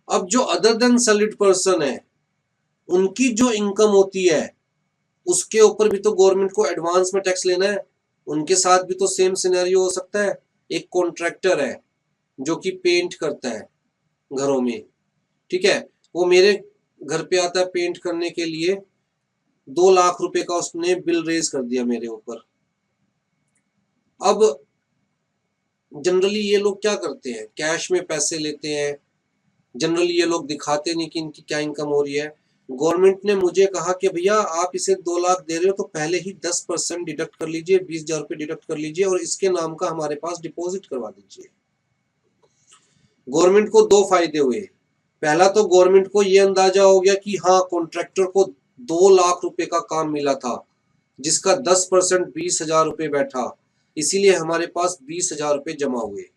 अब जो अदर देन सैलरीड पर्सन है उनकी जो इनकम होती है उसके ऊपर भी तो गवर्नमेंट को एडवांस में टैक्स लेना है, उनके साथ भी तो सेम सिनेरियो हो सकता है। एक कॉन्ट्रैक्टर है जो कि पेंट करता है घरों में, ठीक है, वो मेरे घर पे आता है पेंट करने के लिए, 2 लाख रुपए का उसने बिल रेज कर दिया मेरे ऊपर। अब जनरली ये लोग क्या करते हैं, कैश में पैसे लेते हैं, जनरली ये लोग दिखाते नहीं कि इनकी क्या इनकम हो रही है। गवर्नमेंट ने मुझे कहा कि भैया आप इसे 2 लाख दे रहे हो तो पहले ही 10% डिडक्ट कर लीजिए, 20,000 रुपये डिडक्ट कर लीजिए और इसके नाम का हमारे पास डिपॉजिट करवा दीजिए। गवर्नमेंट को दो फायदे हुए, पहला तो गवर्नमेंट को यह अंदाजा हो गया कि हाँ कॉन्ट्रैक्टर को 2 लाख रुपए का काम मिला था जिसका 10% 20,000 रुपये बैठा, इसीलिए हमारे पास 20,000 रुपये जमा हुए।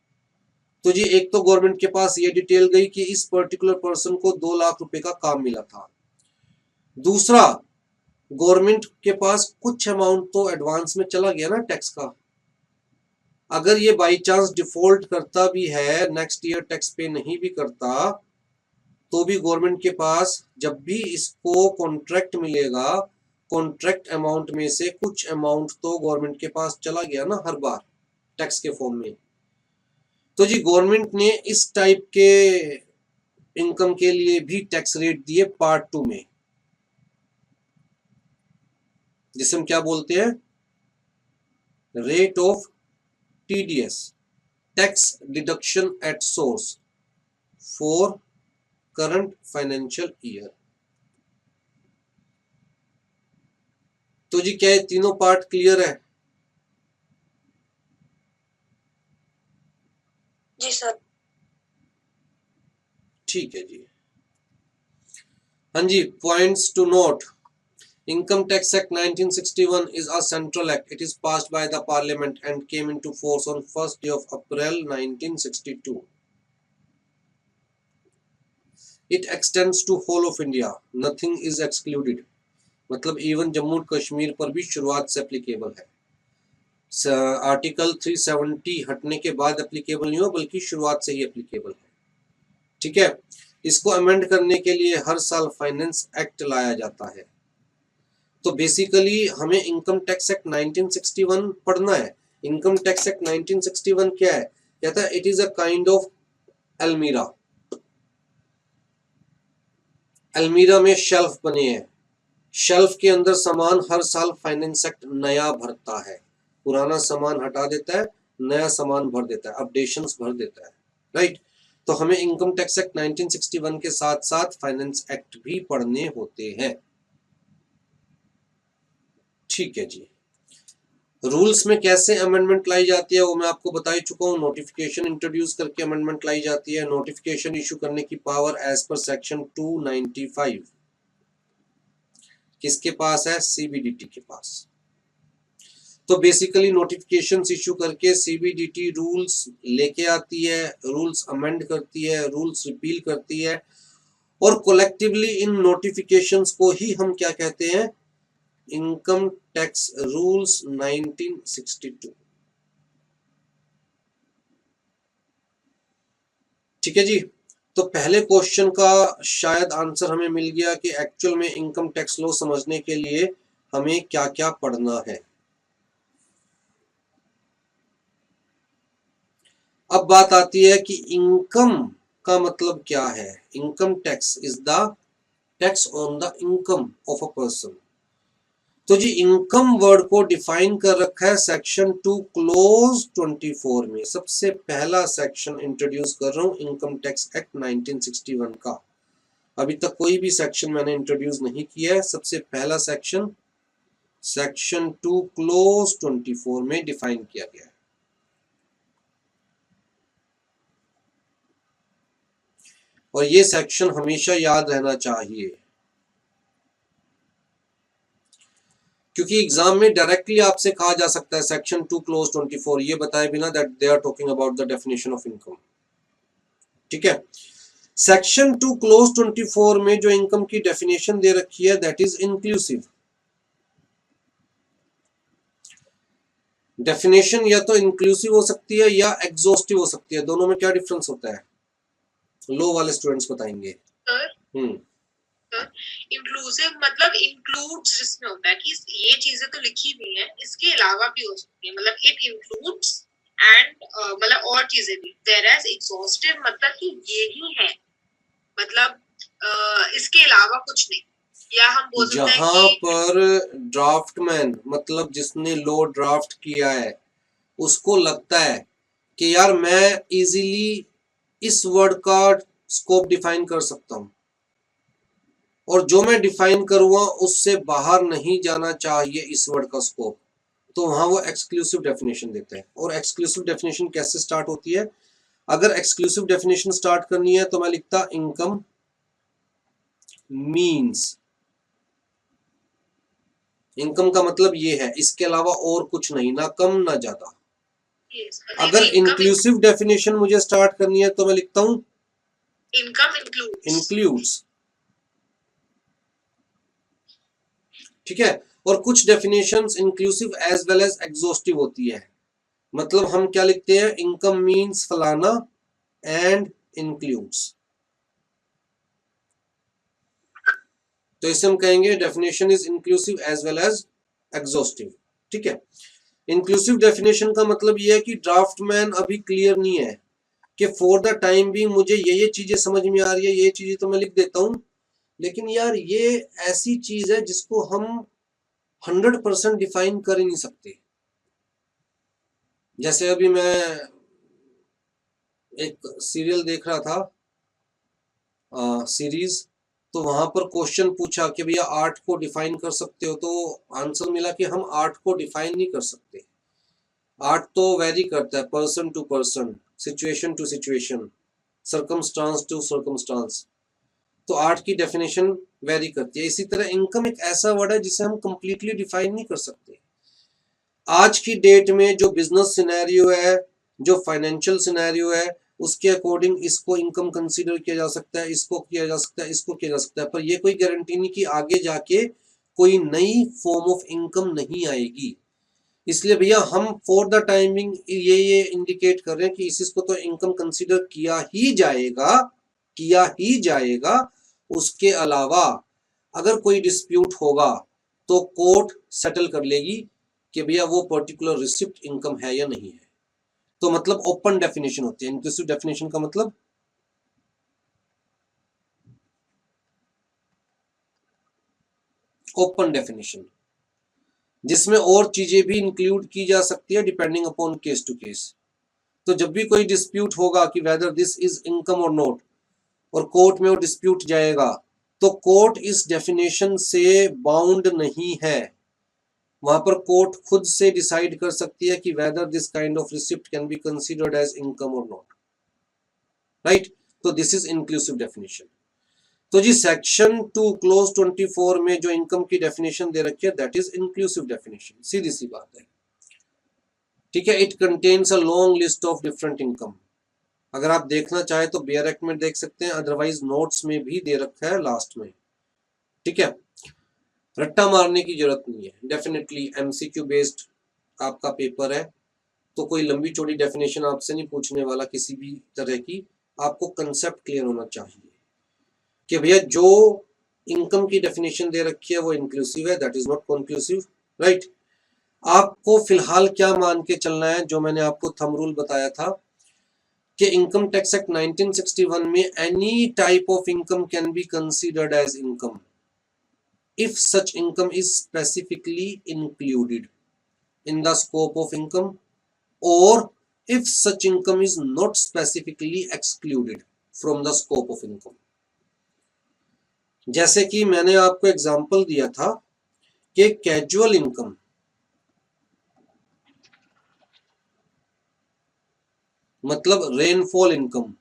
तो जी एक तो गवर्नमेंट के पास ये डिटेल गई कि इस पर्टिकुलर पर्सन को 2 लाख रुपए का काम मिला था। दूसरा, गवर्नमेंट के पास कुछ अमाउंट तो एडवांस में चला गया ना टैक्स का। अगर ये बाई चांस डिफॉल्ट करता भी है, नेक्स्ट ईयर टैक्स पे नहीं भी करता, तो भी गवर्नमेंट के पास जब भी इसको कॉन्ट्रैक्ट मिलेगा, कॉन्ट्रैक्ट अमाउंट में से कुछ अमाउंट तो गवर्नमेंट के पास चला गया ना हर बार टैक्स के फॉर्म में। तो जी गवर्नमेंट ने इस टाइप के इनकम के लिए भी टैक्स रेट दिए पार्ट 2 में, जिसे हम क्या बोलते हैं, rate of TDS, tax deduction at source for current financial year. तो जी क्या ये तीनों पार्ट क्लियर है? जी सर। ठीक है जी। हाँ जी, points to note, Income Tax Act 1961 is a central act. It is passed by the Parliament and came into force on 1st day of April 1962. It extends to whole of India. Nothing is excluded. मतलब even Jammu Kashmir पर भी शुरुआत से applicable है। Article 370 हटने के बाद applicable नहीं हो बल्कि शुरुआत से ही एप्लीकेबल है। ठीक है, इसको अमेंड करने के लिए हर साल फाइनेंस एक्ट लाया जाता है। तो बेसिकली हमें इनकम टैक्स एक्ट 1961 पढ़ना है। इनकम टैक्स एक्ट 1961 क्या है, कहता है it is a kind of अलमीरा। अलमीरा में शेल्फ बने हैं, शेल्फ के अंदर सामान हर साल फाइनेंस एक्ट नया भरता है, पुराना सामान हटा देता है, नया सामान भर देता है, अपडेशंस भर देता है, राइट। तो हमें इनकम टैक्स एक्ट 1961 के साथ साथ फाइनेंस एक्ट भी पढ़ने होते हैं। ठीक है जी। रूल्स में कैसे अमेंडमेंट लाई जाती है वो मैं आपको बता ही चुका हूँ। नोटिफिकेशन इंट्रोड्यूस करके अमेंडमेंट लाई जाती है। नोटिफिकेशन इशू करने की पावर एज पर सेक्शन 295 किसके पास है, सीबीडीटी के पास। तो बेसिकली नोटिफिकेशंस इशू करके सीबीडीटी रूल्स लेके आती है, रूल्स अमेंड करती है, रूल्स रिपील करती है, और कोलेक्टिवली इन नोटिफिकेशंस को ही हम क्या कहते हैं, इनकम टैक्स रूल्स 1962। ठीक है जी। तो पहले क्वेश्चन का शायद आंसर हमें मिल गया कि एक्चुअल में इनकम टैक्स लॉ समझने के लिए हमें क्या क्या पढ़ना है। अब बात आती है कि इनकम का मतलब क्या है। Income tax is the tax on the income of a person. तो जी इनकम वर्ड को डिफाइन कर रखा है सेक्शन 2 क्लोज 24 में। सबसे पहला सेक्शन इंट्रोड्यूस कर रहा हूं इनकम टैक्स एक्ट 1961 का। अभी तक कोई भी सेक्शन मैंने इंट्रोड्यूस नहीं किया है। सबसे पहला सेक्शन सेक्शन 2 क्लोज 24 में डिफाइन किया गया है। और ये सेक्शन हमेशा याद रहना चाहिए, क्योंकि एग्जाम में डायरेक्टली आपसे कहा जा सकता है सेक्शन 2 क्लोज 24 ये बताए बिना that they are talking about the definition of income. ठीक है। सेक्शन 2 क्लोज 24 में जो इनकम की डेफिनेशन दे रखी है दैट इज इंक्लूसिव। डेफिनेशन या तो इंक्लूसिव हो सकती है या एग्जॉस्टिव हो सकती है। दोनों में क्या डिफरेंस होता है, लो वाले स्टूडेंट्स बताएंगे। इंक्लूसिव मतलब इंक्लूड्स, जिसमें होता है कि ये चीजें तो लिखी हुई हैं, इसके अलावा भी हो सकती है, मतलब इट इंक्लूड्स एंड मतलब और चीजें भी। वेयरएज एग्जॉस्टिव मतलब कि ये ही है, मतलब इसके अलावा कुछ नहीं। या हम बोल सकते हैं जहां कि पर ड्राफ्टमैन मतलब जिसने लो ड्राफ्ट किया है उसको लगता है कि यार मैं इजीली इस वर्ड का स्कोप डिफाइन कर सकता हूं और जो मैं डिफाइन करूंगा उससे बाहर नहीं जाना चाहिए इस वर्ड का स्कोप, तो वहां वो एक्सक्लूसिव डेफिनेशन देते हैं। और एक्सक्लूसिव डेफिनेशन कैसे स्टार्ट होती है, अगर एक्सक्लूसिव डेफिनेशन स्टार्ट करनी है तो मैं लिखता इनकम मीन्स। इनकम का मतलब ये है, इसके अलावा और कुछ नहीं, ना कम ना ज्यादा। अगर इंक्लूसिव डेफिनेशन मुझे स्टार्ट करनी है तो मैं लिखता हूं इनकम इंक्लूड्स। ठीक है। और कुछ definitions inclusive as well as exhaustive होती है। मतलब हम क्या लिखते हैं, इनकम मीन्स फलाना एंड इंक्लूड्स। तो इसे हम कहेंगे definition is inclusive as well as exhaustive. ठीक है। इंक्लूसिव डेफिनेशन का मतलब यह है कि ड्राफ्टमैन अभी क्लियर नहीं है कि फॉर द टाइम भी मुझे ये चीजें समझ में आ रही है, ये चीजें तो मैं लिख देता हूं, लेकिन यार ये ऐसी चीज है जिसको हम 100% डिफाइन कर ही नहीं सकते। जैसे अभी मैं एक सीरियल देख रहा था, सीरीज, तो वहां पर क्वेश्चन पूछा कि भैया आर्ट को डिफाइन कर सकते हो, तो आंसर मिला कि हम आर्ट को डिफाइन नहीं कर सकते। आर्ट तो वेरी करता है person to person, situation to situation, circumstance to circumstance. तो आर्ट की डेफिनेशन वेरी करती है। इसी तरह इनकम एक ऐसा वर्ड है जिसे हम कंप्लीटली डिफाइन नहीं कर सकते। आज की डेट में जो बिजनेस सिनेरियो है, जो फाइनेंशियल सिनेरियो है, उसके अकॉर्डिंग इसको इनकम कंसीडर किया जा सकता है, इसको किया जा सकता है, इसको किया जा सकता है, पर यह कोई गारंटी नहीं कि आगे जाके कोई नई फॉर्म ऑफ इनकम नहीं आएगी। इसलिए भैया हम फॉर द टाइमिंग ये इंडिकेट कर रहे हैं कि इसको तो इनकम कंसीडर किया ही जाएगा, किया ही जाएगा। उसके अलावा अगर कोई डिस्प्यूट होगा तो कोर्ट सेटल कर लेगी कि भैया वो पर्टिकुलर रिसिप्ट इनकम है या नहीं है। तो मतलब ओपन डेफिनेशन होती है। इंक्लूसिव डेफिनेशन का मतलब ओपन डेफिनेशन, जिसमें और चीजें भी इंक्लूड की जा सकती है depending upon case to case. तो जब भी कोई डिस्प्यूट होगा कि वेदर दिस इज इनकम और नॉट, और कोर्ट में वो डिस्प्यूट जाएगा, तो कोर्ट इस डेफिनेशन से बाउंड नहीं है। वहां पर कोर्ट खुद से डिसाइड कर सकती है कि whether this kind of receipt can be considered as income और नॉट, राइट। तो दिस इज इंक्लूसिव डेफिनेशन। तो जी सेक्शन 2 क्लोज 24 में जो इनकम की डेफिनेशन दे रखी है दैट इज इंक्लूसिव डेफिनेशन। सीधी सी बात है। ठीक है। It contains a long list of different income. अगर आप देखना चाहें तो बेयर एक्ट में देख सकते हैं, अदरवाइज नोट्स में भी दे रखा है लास्ट में। ठीक है, रट्टा मारने की जरूरत नहीं है, डेफिनेटली एमसीक्यू बेस्ड आपका पेपर है, तो कोई लंबी चौड़ी डेफिनेशन आपसे नहीं पूछने वाला किसी भी तरह की। आपको कंसेप्ट क्लियर होना चाहिए कि भैया जो इनकम की डेफिनेशन दे रखी है वो इंक्लूसिव है, that is not conclusive, right. आपको फिलहाल क्या मान के चलना है, जो मैंने आपको थंब रूल बताया था कि इनकम टैक्स एक्ट 1961 में any type of income can be considered as income if such income is specifically included in the scope of income or if such income is not specifically excluded from the scope of income। जैसे कि मैंने आपको example दिया था कि casual income मतलब rainfall income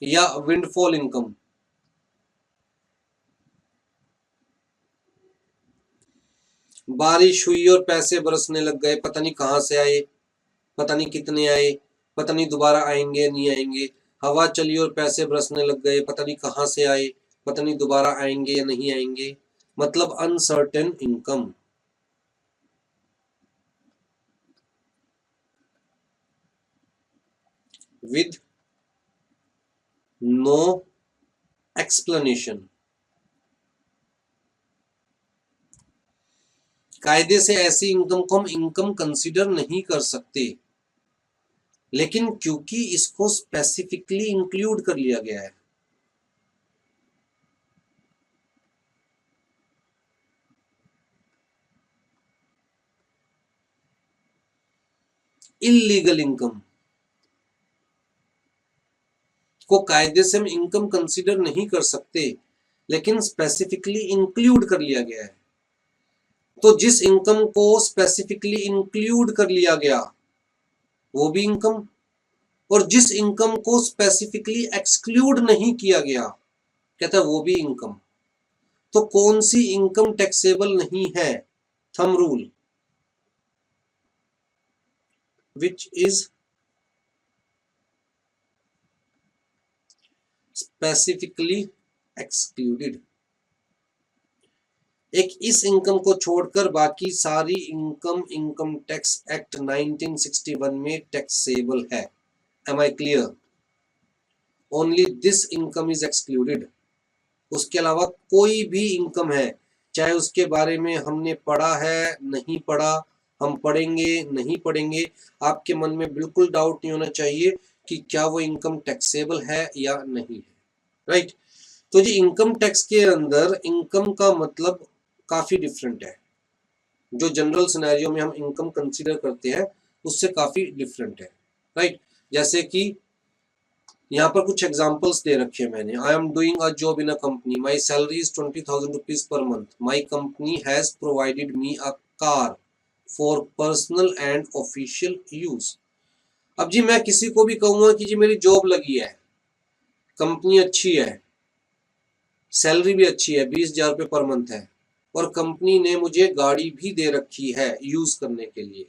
या windfall income, बारिश हुई और पैसे बरसने लग गए, पता नहीं कहां से आए, पता नहीं कितने आए, पता नहीं दोबारा आएंगे नहीं आएंगे। हवा चली और पैसे बरसने लग गए, पता नहीं कहां से आए, पता नहीं दोबारा आएंगे या नहीं आएंगे, मतलब uncertain income. With no explanation. कायदे से ऐसी इनकम को हम इनकम कंसीडर नहीं कर सकते, लेकिन क्योंकि इसको स्पेसिफिकली इंक्लूड कर लिया गया है, इलीगल इनकम को कायदे से हम इनकम कंसीडर नहीं कर सकते, लेकिन स्पेसिफिकली इंक्लूड कर लिया गया है। तो जिस इनकम को स्पेसिफिकली इंक्लूड कर लिया गया वो भी इनकम, और जिस इनकम को स्पेसिफिकली एक्सक्लूड नहीं किया गया कहता है वो भी इनकम। तो कौन सी इनकम टैक्सेबल नहीं है? Thumb rule, which is specifically excluded. एक इस इनकम को छोड़कर बाकी सारी इनकम इनकम टैक्स एक्ट 1961 में टैक्सेबल है। Am I clear? Only this income is excluded. उसके अलावा कोई भी इनकम है, चाहे उसके बारे में हमने पढ़ा है नहीं पढ़ा, हम पढ़ेंगे नहीं पढ़ेंगे, आपके मन में बिल्कुल डाउट नहीं होना चाहिए कि क्या वो इनकम टैक्सेबल है या नहीं है, राइट। तो जी इनकम टैक्स के अंदर इनकम का मतलब काफी डिफरेंट है, जो जनरल सिनेरियो में हम इनकम कंसीडर करते हैं उससे काफी डिफरेंट है, राइट। जैसे कि यहाँ पर कुछ एग्जांपल्स दे रखे हैं मैंने। I am doing a job in a company, my salary is 20,000 rupees per month, my company has provided me a car for personal and official use. अब जी मैं किसी को भी कहूंगा कि जी मेरी जॉब लगी है, कंपनी अच्छी है, सैलरी भी अच्छी है, 20,000 रुपये पर मंथ है, और कंपनी ने मुझे गाड़ी भी दे रखी है यूज करने के लिए,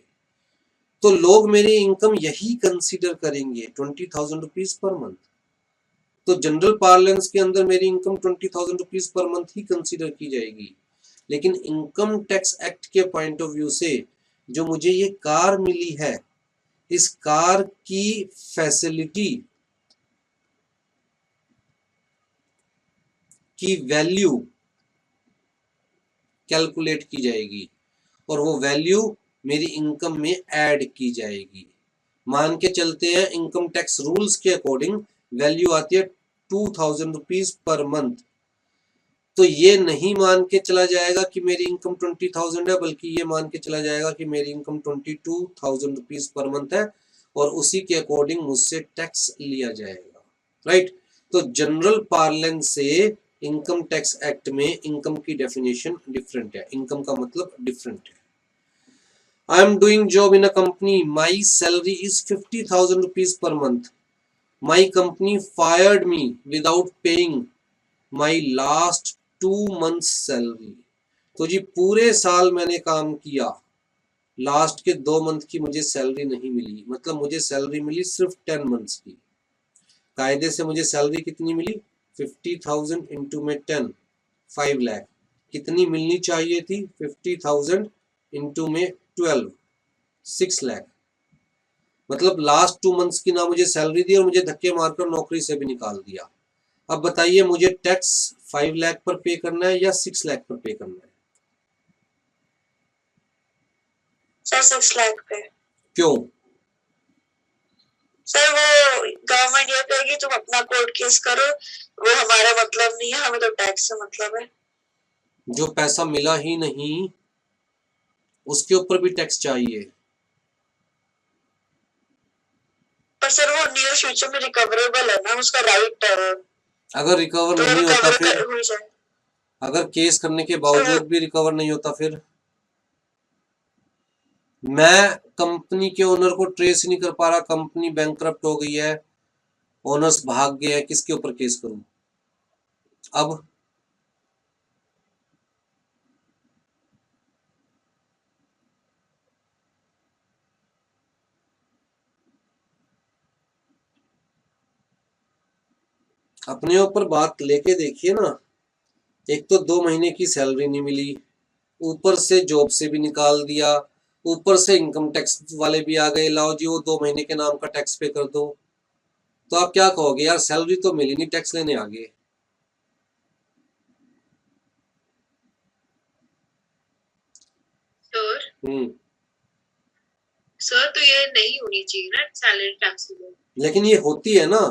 तो लोग मेरी इनकम यही कंसीडर करेंगे 20,000 रुपीज पर मंथ। तो जनरल पार्लेंस के अंदर मेरी इनकम 20,000 रुपीज पर मंथ ही कंसीडर की जाएगी, लेकिन इनकम टैक्स एक्ट के पॉइंट ऑफ व्यू से जो मुझे ये कार मिली है, इस कार की फैसिलिटी की वैल्यू कैलकुलेट की जाएगी और वो वैल्यू मेरी इनकम में ऐड की जाएगी। मान के चलते हैं इनकम टैक्स रूल्स के अकॉर्डिंग वैल्यू आती है 2,000 रुपीज पर मंथ, तो ये नहीं मान के चला जाएगा कि मेरी इनकम 20,000 है, बल्कि ये मान के चला जाएगा कि मेरी इनकम 22,000 रुपीज पर मंथ है और उसी के अकॉर्डिंग मुझसे टैक्स लिया जाएगा, राइट। तो जनरल पार्लेंस से इनकम टैक्स एक्ट में इनकम की डेफिनेशन डिफरेंट है, इनकम का मतलब डिफरेंट है। I am doing job in a company. My salary is 50,000 rupees per month. My company fired me without paying my last 2 months salary. तो जी पूरे साल मैंने काम किया, लास्ट के 2 मंथ की मुझे सैलरी नहीं मिली, मतलब मुझे सैलरी मिली सिर्फ 10 मंथ्स की। कायदे से मुझे सैलरी कितनी मिली? 50,000 इंटू में 10, 5 लाख। कितनी मिलनी चाहिए थी? 50,000 इंटू में 12, 6 लाख। मतलब लास्ट 2 मंथ्स की ना मुझे सैलरी दी और मुझे धक्के मारकर नौकरी से भी निकाल दिया। अब बताइए मुझे टैक्स 5 लाख पर पे करना है या 6 लाख पर पे करना है? सर 6 लाख पे। क्यों? सर वो गवर्नमेंट ये कहेगी तुम अपना कोर्ट केस करो, वो हमारा मतलब नहीं है, हमें तो टैक्स से मतलब है। जो पैसा मिला ही नहीं उसके ऊपर भी टैक्स चाहिए। पर सर वो नियर फ्यूचर में रिकवरेबल है ना, उसका राइट है। अगर रिकवर तो नहीं होता रिकवर फिर? हो जाए। अगर केस करने के बावजूद भी रिकवर नहीं होता फिर? मैं कंपनी के ओनर को ट्रेस ही नहीं कर पा रहा, कंपनी बैंकरप्ट हो गई है, ओनर्स भाग गए हैं, किसके ऊपर केस करूं? अब अपने ऊपर बात लेके देखिए ना। एक तो 2 महीने की सैलरी नहीं मिली, ऊपर से जॉब से भी निकाल दिया, ऊपर से इनकम टैक्स वाले भी आ गए, लाओ जी वो 2 महीने के नाम का टैक्स पे कर दो। तो आप क्या कहोगे? यार सैलरी तो मिली नहीं, टैक्स लेने आ गए। सर तो ये नहीं होनी चाहिए ना सैलरी टैक्सेबल। लेकिन ये होती है ना,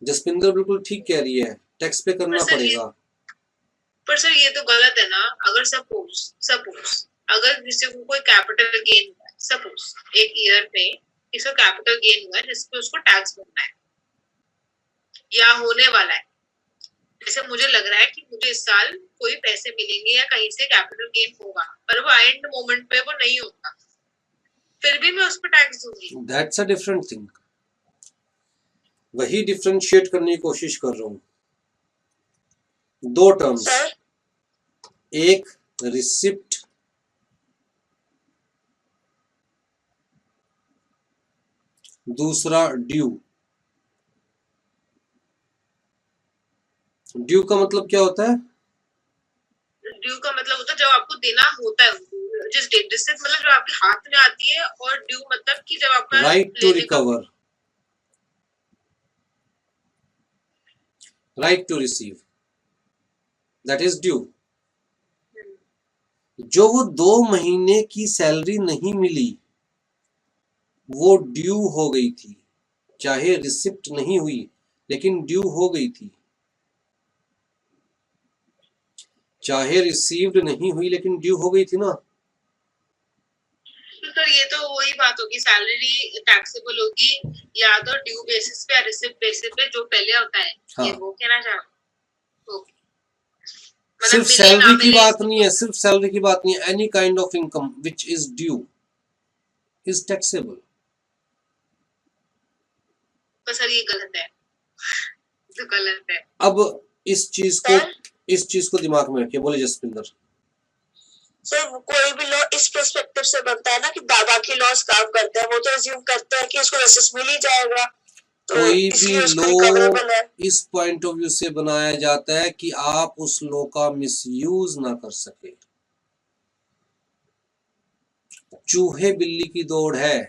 जसपिंदर बिल्कुल ठीक कह रही है, टैक्स पे करना पड़ेगा। पर सर ये तो गलत है ना। अगर सपोज अगर किसी को कोई कैपिटल गेन हुआ है, सपोज एक ईयर में किसी को कैपिटल गेन हुआ है जिसपे उसको टैक्स भरना है या होने वाला है, जैसे मुझे लग रहा है कि मुझे इस साल कोई पैसे मिलेंगे या कहीं से कैपिटल गेन होगा, पर वो एंड मोमेंट पे वो नहीं होगा, फिर भी मैं उस पर टैक्स दूंगी। That's a different thing. वही डिफरेंशिएट करने की कोशिश कर रहा हूं। 2 टर्म्स, एक रिसिप्ट, दूसरा ड्यू। ड्यू का मतलब क्या होता है? ड्यू का मतलब होता है जब आपको देना होता है उनको, जिस डेट रिसिप्ट मतलब जो आपके हाथ में आती है, और ड्यू मतलब कि जब आपका right to recover, right to receive, that is due. जो वो 2 महीने की सैलरी नहीं मिली वो ड्यू हो गई थी, चाहे रिसिप्ट नहीं हुई लेकिन ड्यू हो गई थी, चाहे रिसीव्ड नहीं हुई लेकिन ड्यू हो गई थी ना। तो सर ये तो वही बात होगी, सैलरी टैक्सेबल होगी या तो ड्यू बेसिस पे या रिसिप्ट बेसिस पे, जो पहले होता है। हाँ। ये वो कहना चाह रहा हूं। सिर्फ सैलरी की बात नहीं है, सिर्फ सैलरी की बात नहीं है, any kind of income which is due is taxable. तो सर ये गलत है, तो गलत है। अब इस चीज को दिमाग में रखिए। बोले जसपिंदर। सर कोई भी लॉ इस पर्सपेक्टिव से बनता है ना कि बाकी लॉस काम करते हैं, वो तो अज्यूम करते हैं कि उसको जस्टिस मिल ही जाएगा, तो कोई भी लॉ है। इस पॉइंट ऑफ व्यू से बनाया जाता है कि आप उस लॉ का मिसयूज ना कर सके। चूहे बिल्ली की दौड़ है,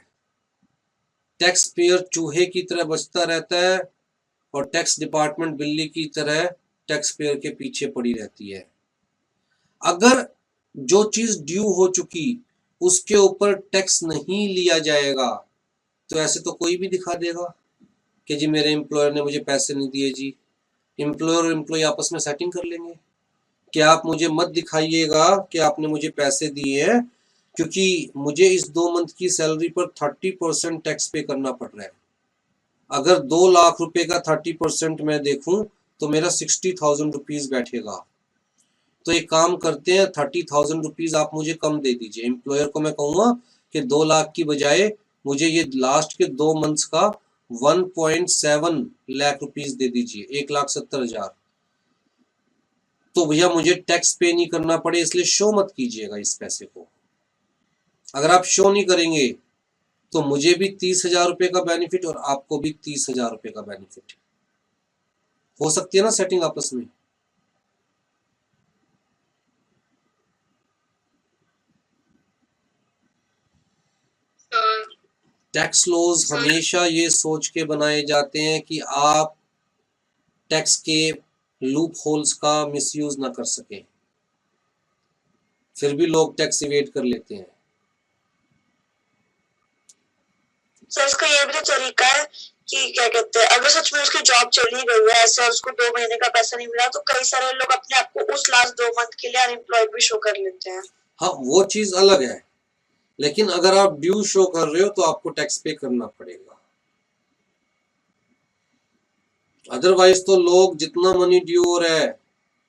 टैक्स पेयर चूहे की तरह बचता रहता है और टैक्स डिपार्टमेंट बिल्ली की तरह टैक्स पेयर के पीछे पड़ी रहती है। अगर जो चीज ड्यू हो चुकी उसके ऊपर टैक्स नहीं लिया जाएगा तो ऐसे तो कोई भी दिखा देगा कि जी मेरे एम्प्लॉयर ने मुझे पैसे नहीं दिए जी। एम्प्लॉयर और एम्प्लॉय आपस में सेटिंग कर लेंगे कि आप मुझे मत दिखाइएगा कि आपने मुझे पैसे दिए हैं, क्योंकि मुझे इस 2 मंथ की सैलरी पर 30% टैक्स पे करना पड़ रहा है। अगर 2 लाख रुपए का 30% मैं देखूं तो मेरा 60,000 रुपीज बैठेगा। तो एक काम करते हैं, 30,000 रुपीज आप मुझे कम दे दीजिए। एम्प्लॉयर को मैं कहूंगा कि 2 लाख की बजाय मुझे ये लास्ट के 2 मंथ्स का 1.7 लाख रुपीज दे दीजिए, 1,70,000। तो भैया मुझे टैक्स पे नहीं करना पड़े, इसलिए शो मत कीजिएगा इस पैसे को। अगर आप शो नहीं करेंगे तो मुझे भी 30,000 रुपये का बेनिफिट और आपको भी 30,000 रुपये का बेनिफिट हो सकती है ना सेटिंग आपस में। सर टैक्स लॉज सर हमेशा ये सोच के बनाए जाते हैं कि आप टैक्स के लूप होल्स का मिसयूज ना कर सकें, फिर भी लोग टैक्स इवेड कर लेते हैं। सर इसका ये भी तो तरीका है कि क्या कहते हैं, अगर सच में उसकी जॉब चली गई है ऐसे और उसको 2 महीने का पैसा नहीं मिला, तो कई सारे लोग अपने आप को उस लास्ट 2 मंथ के लिए अनएम्प्लॉयड भी शो कर लेते हैं। हाँ वो चीज अलग है, लेकिन अगर आप ड्यू शो कर रहे हो तो आपको टैक्स पे करना पड़ेगा। अदरवाइज तो लोग जितना मनी ड्यू हो रहा है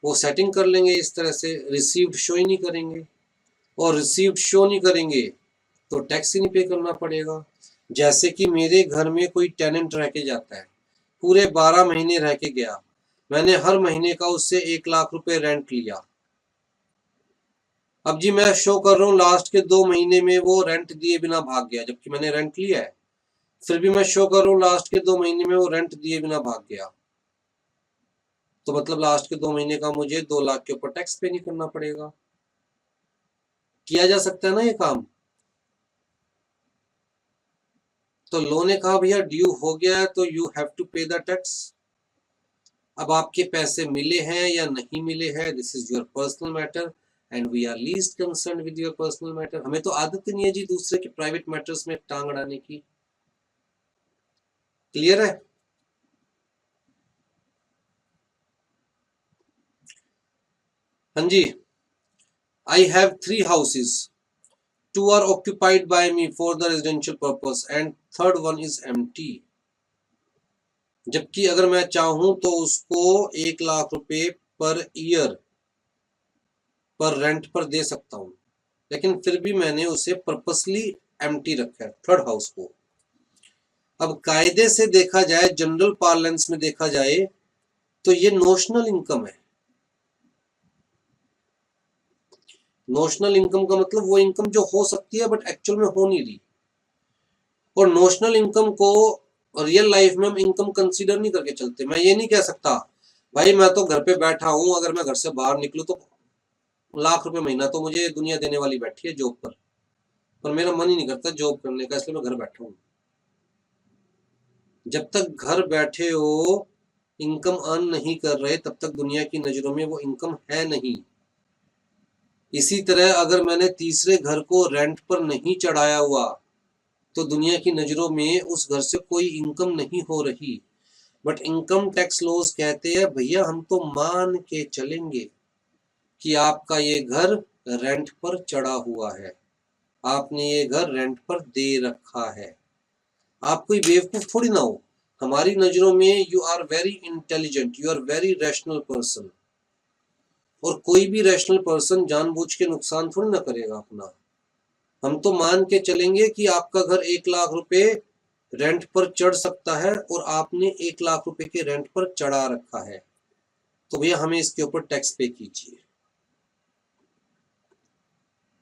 वो सेटिंग कर लेंगे इस तरह से, रिसीव्ड शो ही नहीं करेंगे, और रिसीव्ड शो नहीं करेंगे तो टैक्स ही नहीं पे करना पड़ेगा। जैसे कि मेरे घर में कोई टेनेंट रह के जाता है, पूरे 12 महीने रह के गया, मैंने हर महीने का उससे 1 लाख रुपए रेंट लिया। अब जी मैं शो कर रहा हूँ लास्ट के 2 महीने में वो रेंट दिए बिना भाग गया, जबकि मैंने रेंट लिया है, फिर भी मैं शो कर रहा हूँ लास्ट के 2 महीने में वो रेंट दिए बिना भाग गया। तो मतलब लास्ट के 2 महीने का मुझे 2 लाख के ऊपर टैक्स पे नहीं करना पड़ेगा। किया जा सकता है ना ये काम। तो लो ने कहा भैया ड्यू हो गया है तो you have to pay the tax. अब आपके पैसे मिले हैं या नहीं मिले हैं, this is your personal matter and we are least concern with your personal matter. हमें तो आदत ही नहीं है जी दूसरे के प्राइवेट मैटर्स में टांग अड़ाने की। क्लियर है? हाँ जी। I have 3 houses, 2 are occupied by me for the residential purpose and third one is empty। जबकि अगर मैं चाहूं तो उसको 1 लाख रुपए पर ईयर पर रेंट पर दे सकता हूं, लेकिन फिर भी मैंने उसे पर्पसली एम्प्टी रखा है, थर्ड हाउस को। अब कायदे से देखा जाए, जनरल पार्लेंस में देखा जाए तो ये नोशनल इनकम है। नोशनल इनकम का मतलब वो इनकम जो हो सकती है बट एक्चुअल में हो नहीं रही। और नोशनल इनकम को रियल लाइफ में हम इनकम कंसीडर नहीं करके चलते। मैं ये नहीं कह सकता भाई मैं तो घर पे बैठा हूं, अगर मैं घर से बाहर निकलूं तो लाख रुपए महीना तो मुझे दुनिया देने वाली बैठी है जॉब पर मेरा मन ही नहीं करता जॉब करने का, इसलिए मैं घर बैठा हूं। जब तक घर बैठे हो इनकम अर्न नहीं कर रहे तब तक दुनिया की नजरों में वो इनकम है नहीं। इसी तरह अगर मैंने तीसरे घर को रेंट पर नहीं चढ़ाया हुआ तो दुनिया की नजरों में उस घर से कोई इनकम नहीं हो रही। बट इनकम टैक्स लॉज कहते हैं भैया हम तो मान के चलेंगे कि आपका ये घर रेंट पर चढ़ा हुआ है, आपने ये घर रेंट पर दे रखा है। आप कोई बेवकूफ थोड़ी ना हो, हमारी नजरों में you are very intelligent, you are very rational person. और कोई भी रैशनल पर्सन जानबूझ के नुकसान थोड़ी ना करेगा अपना। हम तो मान के चलेंगे कि आपका घर 1 लाख रुपए रेंट पर चढ़ सकता है और आपने 1 लाख रुपए के रेंट पर चढ़ा रखा है, तो भैया हमें इसके ऊपर टैक्स पे कीजिए।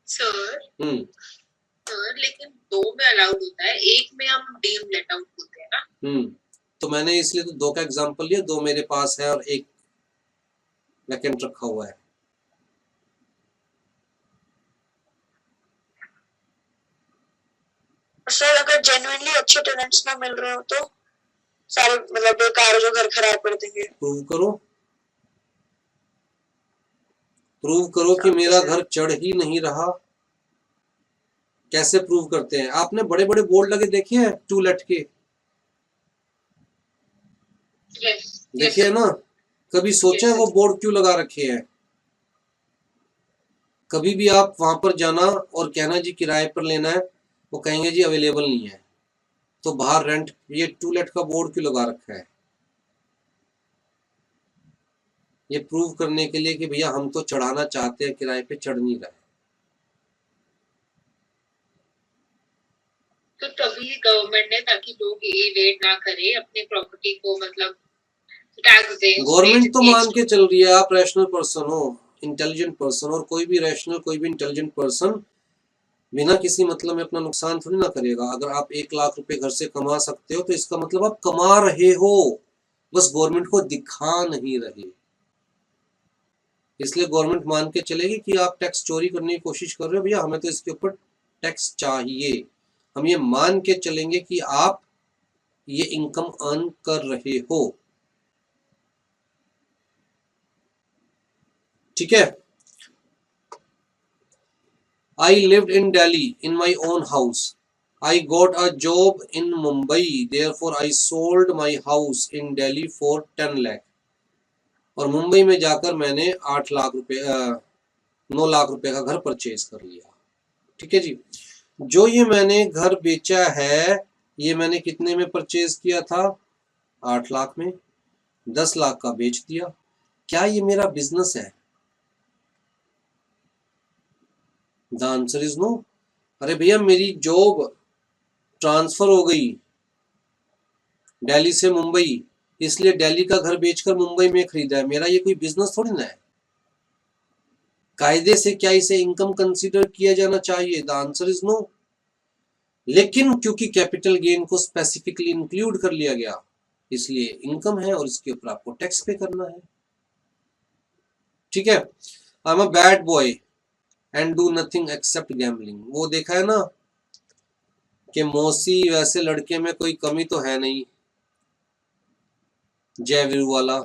सर सर लेकिन 2 में अलाउड होता है, 1 में हम डीम लेट आउट होते हैं ना। तो मैंने इसलिए तो 2 का एग्जांपल लिया, 2 मेरे पास है और 1 वैकेंट रखा हुआ है। सर अगर जेन्युइनली अच्छे टेनेंट्स ना मिल रहे हो तो सारे मतलब बेकार जो घर खराब कर देंगे। प्रूव करो कि मेरा घर चढ़ ही नहीं रहा। कैसे प्रूव करते हैं? आपने बड़े बड़े बोर्ड लगे देखे हैं टू लेट के? देखिए ना, कभी सोचा है वो बोर्ड क्यों लगा रखे हैं? कभी भी आप वहां पर जाना और कहना जी किराए पर लेना है, वो कहेंगे जी अवेलेबल नहीं है, तो बाहर रेंट ये टू लेट का बोर्ड क्यों लगा रखा है? ये प्रूव करने के लिए कि भैया हम तो चढ़ाना चाहते हैं, किराए पे चढ़ नहीं रहा है। तो तभी गवर्नमेंट ने, ताकि लोग ये वेट ना करें अपने प्रॉपर्टी को मतलब टैक्स दे। गवर्नमेंट तो मान के चल रही है आप रैशनल पर्सन हो, इंटेलिजेंट पर्सन, और कोई भी रैशनल कोई भी इंटेलिजेंट पर्सन बिना किसी मतलब में अपना नुकसान थोड़ी ना करेगा। अगर आप 1 लाख रुपए घर से कमा सकते हो तो इसका मतलब आप कमा रहे हो, बस गवर्नमेंट को दिखा नहीं रहे। इसलिए गवर्नमेंट मान के चलेगी कि आप टैक्स चोरी करने की कोशिश कर रहे हो, भैया हमें तो इसके ऊपर टैक्स चाहिए। हम ये मान के चलेंगे कि आप ये इनकम अर्न कर रहे हो, ठीक है। I lived in Delhi in my own house. I got a job in Mumbai, therefore I sold my house in Delhi for 10 lakh. और मुंबई में जाकर मैंने 9 लाख रुपए का घर परचेज कर लिया, ठीक है जी। जो ये मैंने घर बेचा है ये मैंने कितने में परचेज किया था? 8 लाख में, 10 लाख का बेच दिया। क्या ये मेरा बिजनेस है? The answer is no. अरे भैया मेरी जॉब ट्रांसफर हो गई दिल्ली से मुंबई, इसलिए दिल्ली का घर बेचकर मुंबई में खरीदा है, मेरा ये कोई बिजनेस थोड़ी ना है। कायदे से क्या इसे इनकम कंसीडर किया जाना चाहिए? The answer is no. लेकिन क्योंकि कैपिटल गेन को स्पेसिफिकली इंक्लूड कर लिया गया इसलिए इनकम है और इसके ऊपर आपको टैक्स पे करना है, ठीक है। I am a bad boy and do nothing accept gambling. वो देखा है ना कि मौसी वैसे लड़के में कोई कमी तो है नहीं, जयवीर वाला।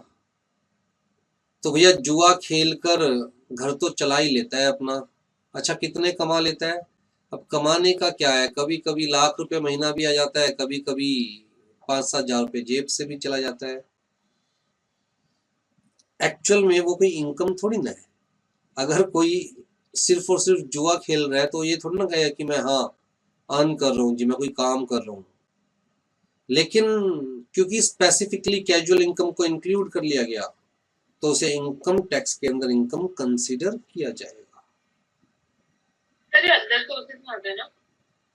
तो भैया जुआ खेलकर घर तो चला ही लेता है अपना। अच्छा कितने कमा लेता है? अब कमाने का क्या है, कभी कभी लाख रुपए महीना भी आ जाता है, कभी कभी 5-7 हजार रुपए जेब से भी चला जाता है। एक्चुअल में वो कोई इनकम थोड़ी ना है। अगर कोई सिर्फ और सिर्फ जुआ खेल रहा है तो ये थोड़ी ना कहेगा कि मैं हाँ अर्न कर रहा हूँ जी, मैं कोई काम कर रहा हूँ। लेकिन क्योंकि स्पेसिफिकली कैजुअल इनकम को इंक्लूड कर लिया गया तो उसे इनकम टैक्स के अंदर इनकम कंसीडर किया जाएगा।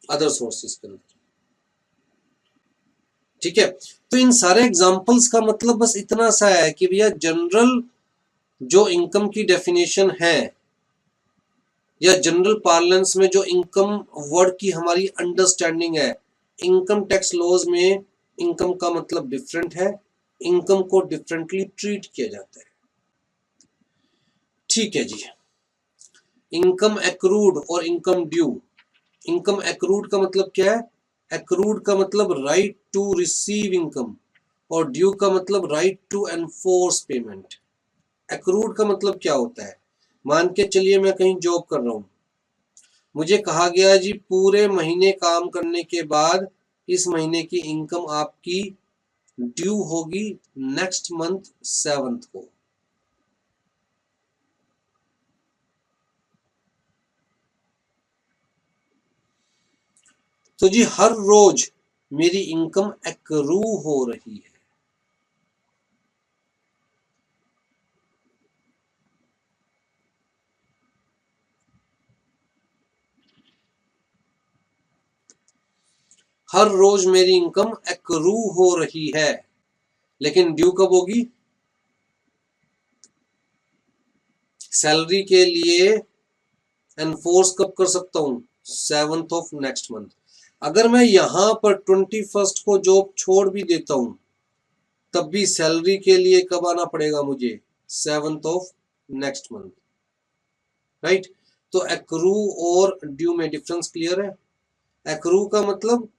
अदर सोर्सेज के अंदर, ठीक है। तो इन सारे एग्जांपल्स का मतलब बस इतना सा है कि भैया जनरल जो इनकम की डेफिनेशन है या जनरल पार्लेंस में जो इनकम वर्ड की हमारी अंडरस्टैंडिंग है, इनकम टैक्स लॉज में इनकम का मतलब डिफरेंट है, इनकम को डिफरेंटली ट्रीट किया जाता है, ठीक है जी। इनकम एक्रूड और इनकम ड्यू। इनकम एक्रूड का मतलब क्या है? एक्रूड का मतलब राइट टू रिसीव इनकम और ड्यू का मतलब right to enforce payment. Accrued का मतलब क्या होता है? मान के चलिए मैं कहीं जॉब कर रहा हूं, मुझे कहा गया जी पूरे महीने काम करने के बाद इस महीने की इनकम आपकी ड्यू होगी नेक्स्ट मंथ 7th को। तो जी हर रोज मेरी इनकम एक्रू हो रही है। हर रोज मेरी इनकम एक्रू हो रही है, लेकिन ड्यू कब होगी? सैलरी के लिए एनफोर्स कब कर सकता हूं? 7th of next month. अगर मैं यहां पर 21st को जॉब छोड़ भी देता हूं तब भी सैलरी के लिए कब आना पड़ेगा मुझे? 7th of next month, right. तो एक्रू और ड्यू में डिफरेंस क्लियर है? एक्रू का मतलब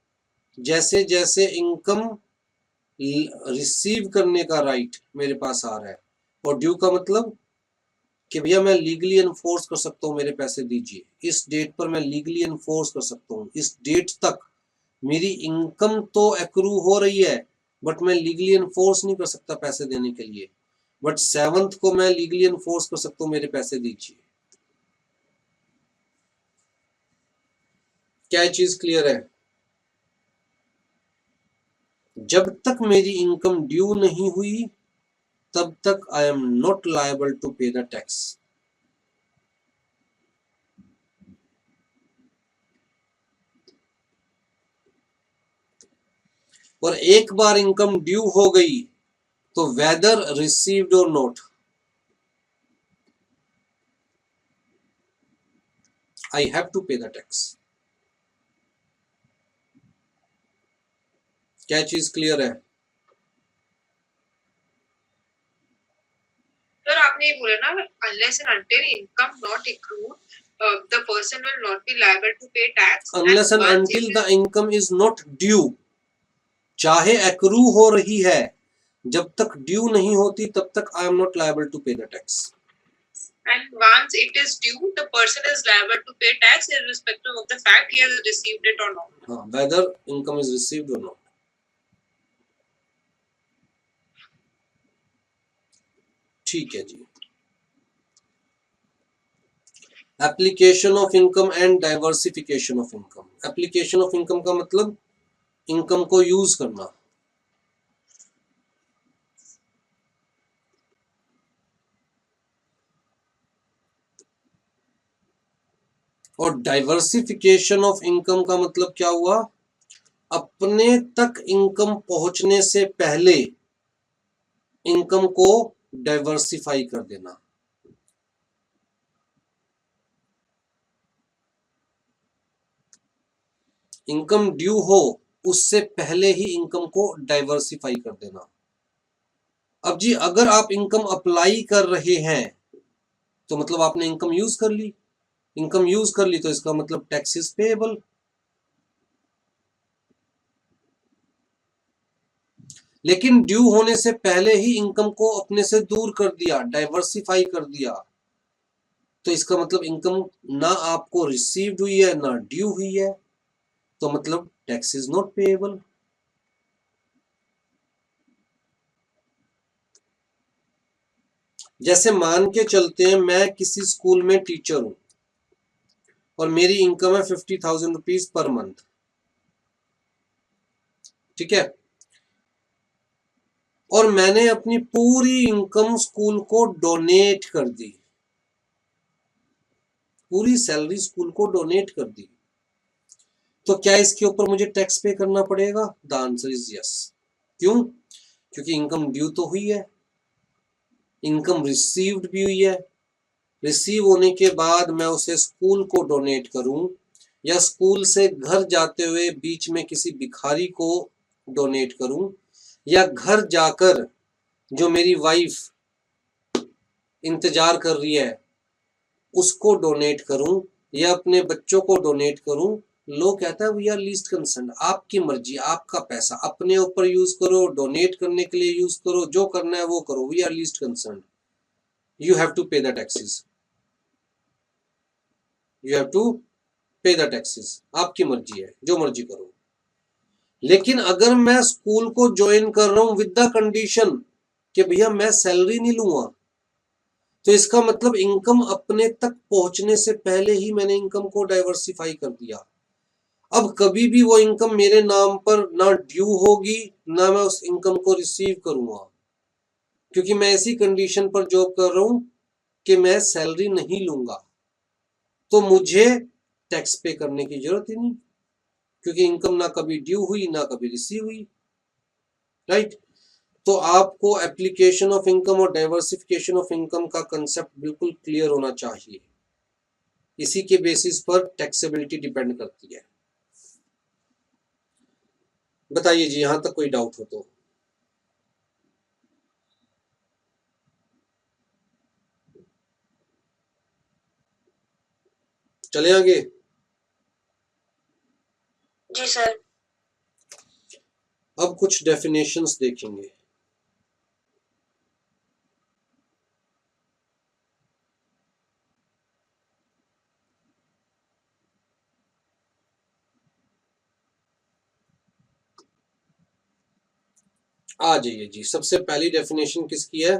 जैसे जैसे इनकम रिसीव करने का राइट मेरे पास आ रहा है, और ड्यू का मतलब कि भैया मैं लीगली एनफोर्स कर सकता हूँ, मेरे पैसे दीजिए, इस डेट पर मैं लीगली एनफोर्स कर सकता हूँ, इस डेट तक मेरी इनकम तो एक्रू हो रही है बट मैं लीगली एनफोर्स नहीं कर सकता पैसे देने के लिए, बट 7th को मैं लीगली एनफोर्स कर सकता हूँ, मेरे पैसे दीजिए। क्या चीज क्लियर है? जब तक मेरी इनकम ड्यू नहीं हुई तब तक I am not liable to pay the tax. और एक बार इनकम ड्यू हो गई तो वेदर रिसीव्ड और not, I have to pay the tax. क्या चीज क्लियर है? सर आपने ये बोला ना, unless and until income not accrued, the person will not be liable to pay tax. Unless and once until it the income is not due, चाहे accrue हो रही है, जब तक ड्यू नहीं होती तब तक I am not liable to pay the tax. and once it is due, the person is liable to pay tax irrespective of the fact he has received it or not. हाँ, whether income is received और not. ठीक है जी। Application of income and diversification of income. Application of income का मतलब income को use करना, और डाइवर्सिफिकेशन ऑफ इनकम का मतलब क्या हुआ? अपने तक इनकम पहुंचने से पहले इनकम को डाइवर्सिफाई कर देना। इनकम ड्यू हो उससे पहले ही इनकम को डाइवर्सिफाई कर देना। अब जी अगर आप इनकम अप्लाई कर रहे हैं तो मतलब आपने इनकम यूज कर ली, इनकम यूज कर ली तो इसका मतलब टैक्स इज पेएबल। लेकिन ड्यू होने से पहले ही इनकम को अपने से दूर कर दिया, डाइवर्सिफाई कर दिया, तो इसका मतलब इनकम ना आपको रिसीव्ड हुई है ना ड्यू हुई है, तो मतलब टैक्स इज नॉट पेएबल। जैसे मान के चलते हैं मैं किसी स्कूल में टीचर हूं और मेरी इनकम है 50,000 रुपीज पर मंथ, ठीक है, और मैंने अपनी पूरी इनकम स्कूल को डोनेट कर दी, पूरी सैलरी स्कूल को डोनेट कर दी, तो क्या इसके ऊपर मुझे टैक्स पे करना पड़ेगा? The answer is yes. क्यों? क्योंकि इनकम ड्यू तो हुई है, इनकम रिसीव्ड भी हुई है, रिसीव होने के बाद मैं उसे स्कूल को डोनेट करूं या स्कूल से घर जाते हुए बीच में किसी भिखारी को डोनेट करूं या घर जाकर जो मेरी वाइफ इंतजार कर रही है उसको डोनेट करूं या अपने बच्चों को डोनेट करूं, लोग कहता है वी आर लीस्ट कंसर्न। आपकी मर्जी, आपका पैसा, अपने ऊपर यूज करो, डोनेट करने के लिए यूज करो, जो करना है वो करो, we are least concern. You have to pay the taxes, you have to pay the taxes, आपकी मर्जी है, जो मर्जी करो। लेकिन अगर मैं स्कूल को ज्वाइन कर रहा हूं विद द कंडीशन कि भैया मैं सैलरी नहीं लूंगा, तो इसका मतलब इनकम अपने तक पहुंचने से पहले ही मैंने इनकम को डाइवर्सिफाई कर दिया। अब कभी भी वो इनकम मेरे नाम पर ना ड्यू होगी ना मैं उस इनकम को रिसीव करूंगा, क्योंकि मैं ऐसी कंडीशन पर जॉब कर रहा हूं कि मैं सैलरी नहीं लूंगा, तो मुझे टैक्स पे करने की जरूरत ही नहीं, क्योंकि इनकम ना कभी ड्यू हुई ना कभी रिसीव हुई, राइट। तो आपको एप्लीकेशन ऑफ इनकम और डाइवर्सिफिकेशन ऑफ इनकम का कंसेप्ट बिल्कुल क्लियर होना चाहिए, इसी के बेसिस पर टैक्सेबिलिटी डिपेंड करती है। बताइए जी, यहां तक कोई डाउट हो तो। चले आगे। जी सर। अब कुछ डेफिनेशंस देखेंगे। आ जाइए जी, सबसे पहली डेफिनेशन किसकी है?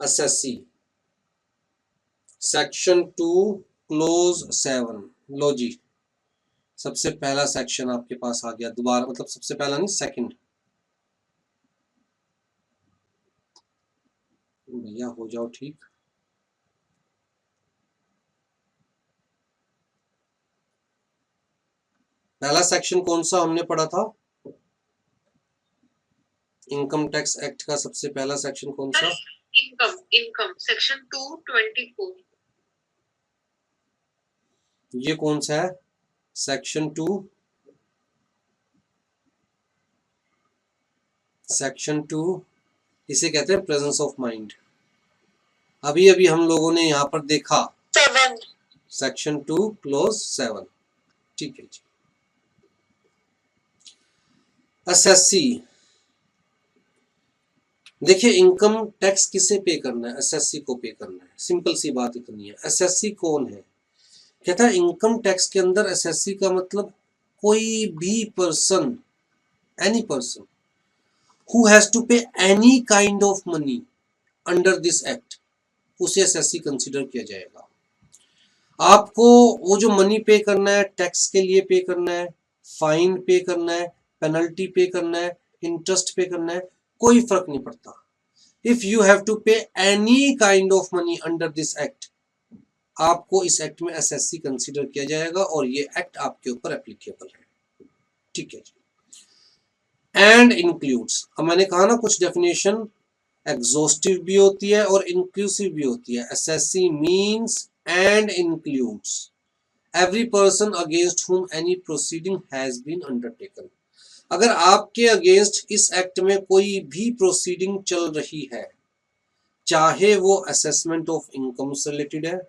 Assessee, section 2 close 7। लो जी, सबसे पहला सेक्शन आपके पास आ गया दोबारा, मतलब सबसे पहला नहीं, सेकंड। भैया हो जाओ ठीक। पहला सेक्शन कौन सा हमने पढ़ा था? इनकम टैक्स एक्ट का सबसे पहला सेक्शन कौन सा? Income section 224। ये कौन सा है? सेक्शन 2 इसे कहते हैं प्रेजेंस ऑफ माइंड। अभी अभी हम लोगों ने यहाँ पर देखा 7। Section 2 close 7। ठीक है जी। एसएससी, देखिए इनकम टैक्स किसे पे करना है? एसएससी को पे करना है। सिंपल सी बात इतनी है। एसएससी कौन है? कहता है इनकम टैक्स के अंदर एसएससी का मतलब कोई भी person, any person who has to pay any kind of money under this act, उसे एसएससी कंसीडर किया जाएगा। आपको वो जो मनी पे करना है, टैक्स के लिए पे करना है, फाइन पे करना है, पेनल्टी पे करना है, इंटरेस्ट पे करना है, कोई फर्क नहीं पड़ता। If you have to pay any kind of money under this act, आपको इस एक्ट में एसएससी कंसीडर किया जाएगा और ये एक्ट आपके ऊपर एप्लीकेबल है। ठीक है जी। एंड इंक्लूड्स, अब मैंने कहा ना कुछ डेफिनेशन एग्जॉस्टिव भी होती है और इंक्लूसिव भी होती है। Assessee means and includes every person against whom any proceeding has been undertaken. अगर आपके अगेंस्ट इस एक्ट में कोई भी प्रोसीडिंग चल रही है, चाहे वो असेसमेंट ऑफ इनकम से रिलेटेड है,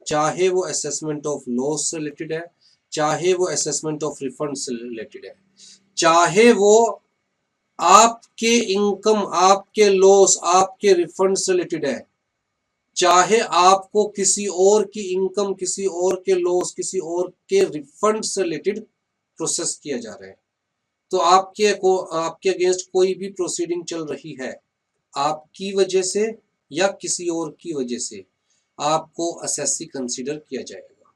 चाहे वो असेसमेंट ऑफ लॉस से रिलेटेड है, चाहे वो असेसमेंट ऑफ रिफंड से रिलेटेड है, चाहे वो आपके इनकम, आपके लॉस, आपके रिफंड से रिलेटेड है, चाहे आपको किसी और की इनकम, किसी और के लॉस, किसी और के रिफंड से रिलेटेड प्रोसेस किया जा रहा है, तो आपके अगेंस्ट कोई भी प्रोसीडिंग चल रही है, आपकी वजह से या किसी और की वजह से, आपको असेसी कंसीडर किया जाएगा।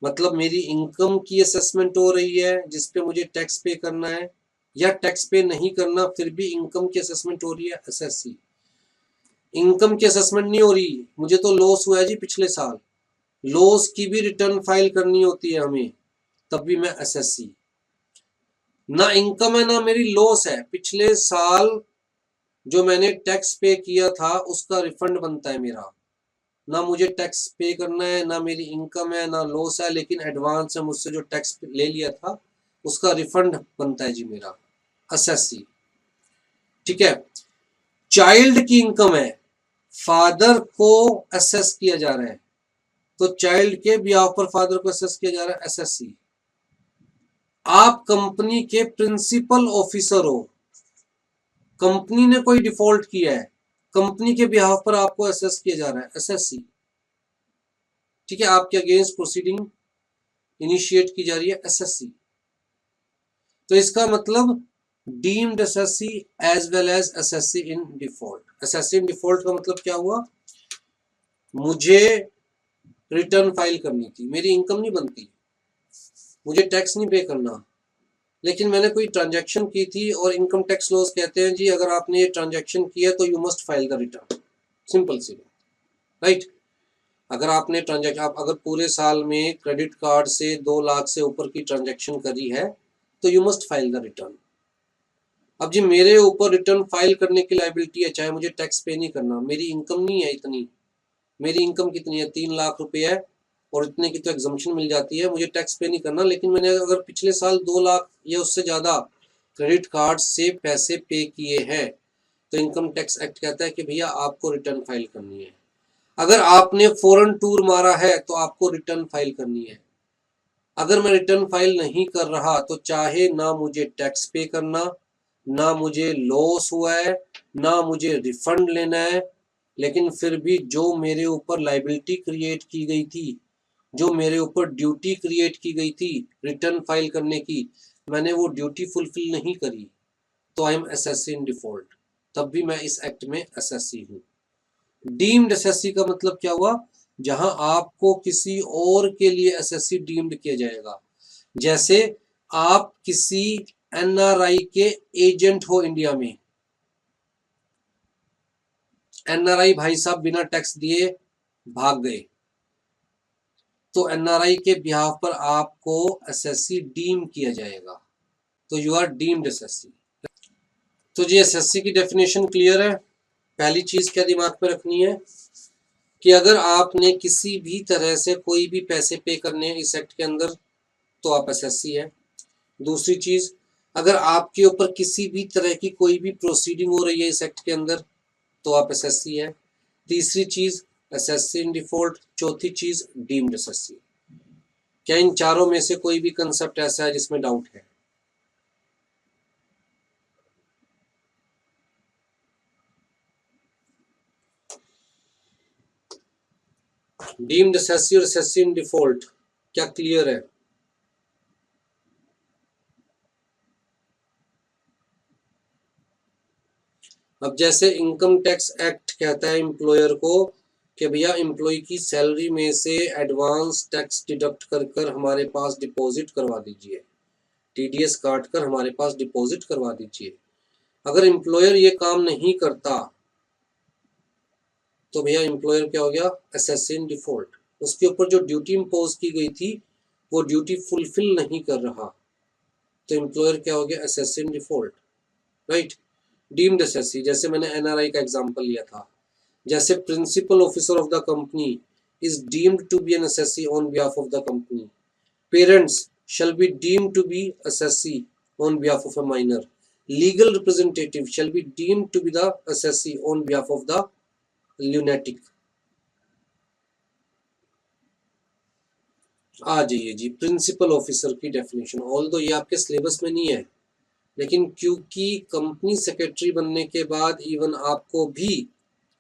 मतलब मेरी इनकम की असेसमेंट हो रही है जिसपे मुझे टैक्स पे करना है, या टैक्स पे नहीं करना फिर भी इनकम की असेसमेंट हो रही है, एसएससी। इनकम की असेसमेंट नहीं हो रही, मुझे तो लॉस हुआ है जी पिछले साल, लॉस की भी रिटर्न फाइल करनी होती है हमें, तब भी मैं एसएससी। ना इनकम है ना मेरी लॉस है, पिछले साल जो मैंने टैक्स पे किया था उसका रिफंड बनता है मेरा, ना मुझे टैक्स पे करना है, ना मेरी इनकम है, ना लॉस है, लेकिन एडवांस से मुझसे जो टैक्स ले लिया था उसका रिफंड बनता है जी मेरा, एसएससी। ठीक है। चाइल्ड की इनकम है, फादर को असेस किया जा रहा है, तो चाइल्ड के बिहाफ पर फादर को असेस किया जा रहा है, एसएससी। आप कंपनी के प्रिंसिपल ऑफिसर हो, कंपनी ने कोई डिफॉल्ट किया है, कंपनी के बिहाफ पर आपको असेस किया जा रहा है, एसएससी। ठीक है। आपके अगेंस्ट प्रोसीडिंग इनिशिएट की जा रही है, एसएससी। तो इसका मतलब deemed assessee as well as assessee in default. Assessee in default का मतलब क्या हुआ? मुझे रिटर्न फाइल करनी थी, मेरी इनकम नहीं बनती, मुझे टैक्स नहीं पे करना, लेकिन मैंने कोई ट्रांजैक्शन की थी और इनकम टैक्स लॉज कहते हैं जी अगर आपने ये ट्रांजैक्शन किया तो you must file the return. Simple सी बात, राइट। अगर आपने ट्रांजैक्शन, आप अगर पूरे साल में क्रेडिट कार्ड से 2 लाख से ऊपर की ट्रांजैक्शन करी है तो you must file the return. अब जी मेरे ऊपर रिटर्न फाइल करने की लायबिलिटी है, चाहे मुझे टैक्स पे नहीं करना, मेरी इनकम नहीं है इतनी, मेरी इनकम कितनी है 3 लाख रुपए है और इतने की तो एग्जम्पशन मिल जाती है, मुझे टैक्स पे नहीं करना, लेकिन मैंने अगर पिछले साल 2 लाख या उससे ज़्यादा क्रेडिट कार्ड से पैसे पे किए हैं तो इनकम टैक्स एक्ट कहता है कि भैया आपको रिटर्न फाइल करनी है। अगर आपने फॉरेन टूर मारा है तो आपको रिटर्न फाइल करनी है। अगर मैं रिटर्न फाइल नहीं कर रहा तो चाहे ना मुझे टैक्स पे करना, ना मुझे लॉस हुआ है, ना मुझे रिफंड लेना है, लेकिन फिर भी जो मेरे ऊपर लाइबिलिटी क्रिएट की गई थी, जो मेरे ऊपर ड्यूटी क्रिएट की गई थी रिटर्न फाइल करने की, मैंने वो ड्यूटी फुलफिल नहीं करी, तो I am SSC in default, तब भी मैं इस एक्ट में एसएससी हूँ। डीम्ड एसएससी का मतलब क्या हुआ? जहां आपको किसी और के लिए एसएससी डीम्ड किया जाएगा। जैसे आप किसी एनआरआई के एजेंट हो इंडिया में, एनआरआई भाई साहब बिना टैक्स दिए भाग गए, तो एनआरआई के बिहाफ पर आपको एसएससी डीम किया जाएगा, तो यू आर डीम्ड एसएससी। तो जी एसएससी की डेफिनेशन क्लियर है। पहली चीज क्या दिमाग में रखनी है कि अगर आपने किसी भी तरह से कोई भी पैसे पे करने हैं इस एक्ट के अंदर तो आप एसएससी है। दूसरी चीज, अगर आपके ऊपर किसी भी तरह की कोई भी प्रोसीडिंग हो रही है इस एक्ट के अंदर तो आप एसएससी है। तीसरी चीज एसएससी इन डिफॉल्ट। चौथी चीज डीम्ड एसएससी। क्या इन चारों में से कोई भी कंसेप्ट ऐसा है जिसमें डाउट है? डीम्ड एसएससी और एसएससी इन डिफॉल्ट क्या क्लियर है? अब जैसे इनकम टैक्स एक्ट कहता है एम्प्लॉयर को कि भैया एम्प्लॉय की सैलरी में से एडवांस टैक्स डिडक्ट कर हमारे पास डिपॉजिट करवा दीजिए, टीडीएस काट कर हमारे पास डिपॉजिट करवा दीजिए। अगर एम्प्लॉयर ये काम नहीं करता तो भैया एम्प्लॉयर क्या हो गया? Assessee in default. उसके ऊपर जो ड्यूटी इम्पोज की गई थी वो ड्यूटी फुलफिल नहीं कर रहा तो एम्प्लॉयर क्या हो गया? Assessee in default, right. Deemed assessee, जैसे मैंने एनआरआई का एग्जांपल लिया था, जैसे principal officer of the company is deemed to be an assessee on behalf of the company. Parents shall be deemed to be assessee on behalf of a minor. Legal representative shall be deemed to be the assessee on behalf of the lunatic. आ जाइए जी principal officer की definition. Although ये आपके syllabus में नहीं है लेकिन क्योंकि company secretary बनने के बाद इवन आपको भी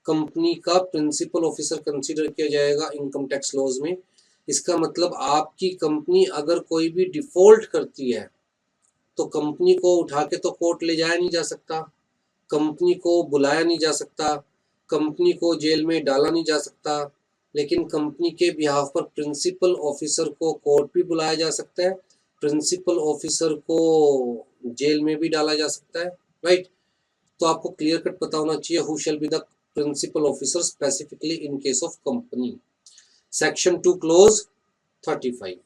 कंपनी का प्रिंसिपल ऑफिसर कंसीडर किया जाएगा इनकम टैक्स लॉज में। इसका मतलब आपकी कंपनी अगर कोई भी डिफॉल्ट करती है तो कंपनी को उठा के तो कोर्ट ले जाया नहीं जा सकता, कंपनी को बुलाया नहीं जा सकता, कंपनी को जेल में डाला नहीं जा सकता, लेकिन कंपनी के बिहाफ पर प्रिंसिपल ऑफिसर को कोर्ट भी बुलाया जा सकता है, प्रिंसिपल ऑफिसर को जेल में भी डाला जा सकता है, राइट। तो आपको क्लियर कट पता होना चाहिए who shall be the principal officer specifically in case of company. Section 2 clause 35।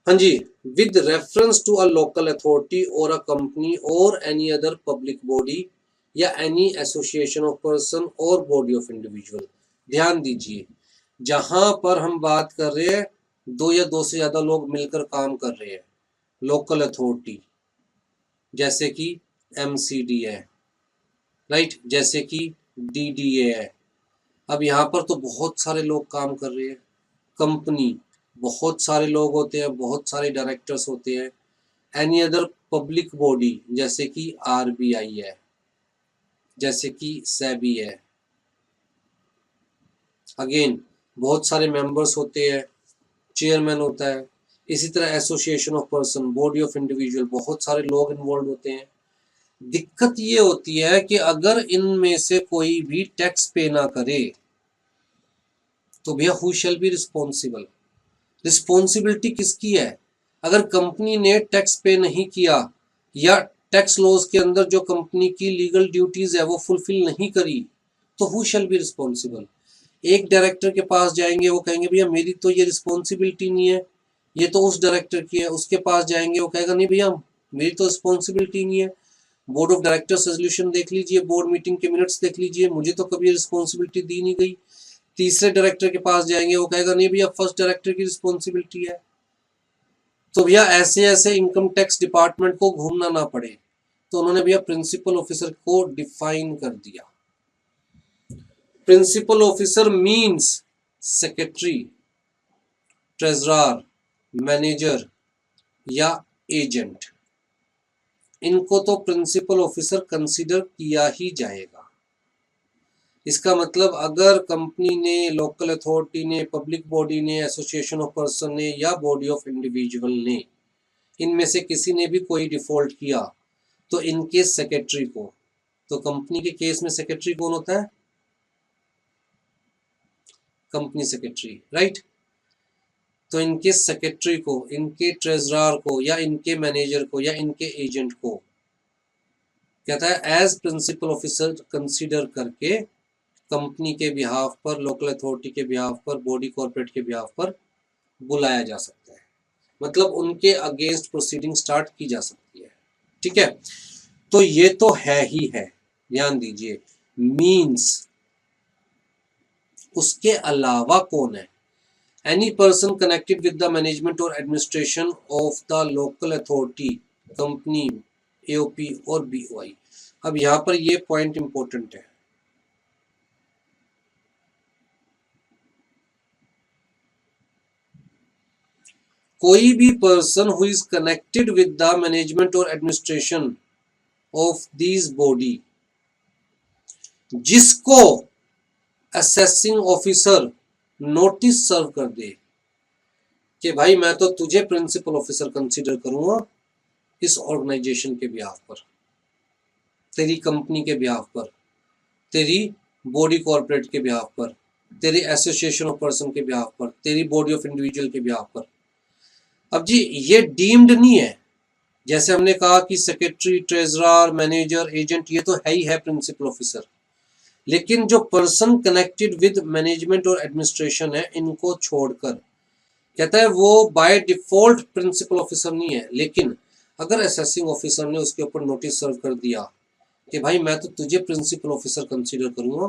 हाँ जी, with reference to a local authority or a company or any other public body या any association of person or body of individual. ध्यान दीजिए, जहां पर हम बात कर रहे हैं दो या दो से ज्यादा लोग मिलकर काम कर रहे हैं, लोकल अथॉरिटी जैसे कि एमसीडी है, राइट, जैसे कि डीडीए है। अब यहाँ पर तो बहुत सारे लोग काम कर रहे हैं। कंपनी बहुत सारे लोग होते हैं, बहुत सारे डायरेक्टर्स होते हैं। एनी अदर पब्लिक बॉडी जैसे कि आरबीआई है, जैसे कि सेबी है, अगेन बहुत सारे मेंबर्स होते हैं, चेयरमैन होता है। इसी तरह association of person, body of individual, बहुत सारे लोग इन्वॉल्व होते हैं। दिक्कत ये होती है कि अगर इनमें से कोई भी टैक्स पे ना करे तो भैया who shall be responsible. Responsibility किसकी है? अगर कंपनी ने टैक्स पे नहीं किया या टैक्स लॉज के अंदर जो कंपनी की लीगल ड्यूटीज है वो फुलफिल नहीं करी तो हु शैल बी रिस्पॉन्सिबल। एक डायरेक्टर के पास जाएंगे, वो कहेंगे भैया मेरी तो ये रिस्पॉन्सिबिलिटी नहीं है, ये तो उस डायरेक्टर की है। उसके पास जाएंगे, वो कहेगा नहीं भैया मेरी तो रिस्पॉन्सिबिलिटी नहीं है। बोर्ड ऑफ डायरेक्टर्स रेजोल्यूशन देख लीजिए, बोर्ड मीटिंग के मिनट्स देख लीजिए, मुझे तो कभी रिस्पॉन्सिबिलिटी दी नहीं गई। तीसरे डायरेक्टर के पास जाएंगे, वो कहेगा नहीं भैया फर्स्ट डायरेक्टर की रिस्पॉन्सिबिलिटी है। तो भैया ऐसे ऐसे इनकम टैक्स डिपार्टमेंट को घूमना ना पड़े तो उन्होंने भैया प्रिंसिपल ऑफिसर को डिफाइन कर दिया। Principal officer means secretary, treasurer, manager या एजेंट। इनको तो प्रिंसिपल ऑफिसर कंसीडर किया ही जाएगा। इसका मतलब अगर कंपनी ने, लोकल अथॉरिटी ने, पब्लिक बॉडी ने, एसोसिएशन ऑफ पर्सन ने या बॉडी ऑफ इंडिविजुअल ने, इनमें से किसी ने भी कोई डिफॉल्ट किया तो इनके सेक्रेटरी को, तो कंपनी के केस में सेक्रेटरी कौन होता है? Company secretary, right. तो इनके सेक्रेटरी को, इनके ट्रेजरर को या इनके मैनेजर को या इनके एजेंट को कहता है एज प्रिंसिपल ऑफिसर कंसीडर करके कंपनी के बिहाफ पर, लोकल अथॉरिटी के बिहाफ पर, बॉडी कॉर्पोरेट के बिहाफ पर बुलाया जा सकता है। मतलब उनके अगेंस्ट प्रोसीडिंग स्टार्ट की जा सकती है। ठीक है, तो ये तो है ही है, ध्यान दीजिए, मीन्स उसके अलावा कौन है? Any person connected with the management or administration of the local authority, company, AOP or BOI. अब यहां पर ये पॉइंट इंपॉर्टेंट है, कोई भी person who is connected with the management or administration of this body, जिसको असेसिंग ऑफिसर नोटिस सर्व कर दे कि भाई मैं तो तुझे प्रिंसिपल ऑफिसर कंसीडर करूंगा इस ऑर्गेनाइजेशन के बिहाफ पर, तेरी कंपनी के बिहाफ पर, तेरी बॉडी कॉर्पोरेट के बिहाफ पर, तेरी एसोसिएशन ऑफ पर्सन के बिहाफ पर, तेरी बॉडी ऑफ इंडिविजुअल के बिहाफ पर। अब जी ये डीम्ड नहीं है, जैसे हमने कहा कि सेक्रेटरी, ट्रेजरर, मैनेजर, एजेंट, ये तो है ही है प्रिंसिपल ऑफिसर, लेकिन जो person connected with management or administration है, इनको छोड़कर कहता है वो बाय डिफॉल्ट प्रिंसिपल ऑफिसर नहीं है, लेकिन अगर असेसिंग ऑफिसर ने उसके ऊपर नोटिस सर्व कर दिया कि भाई मैं तो तुझे प्रिंसिपल ऑफिसर कंसीडर करूंगा,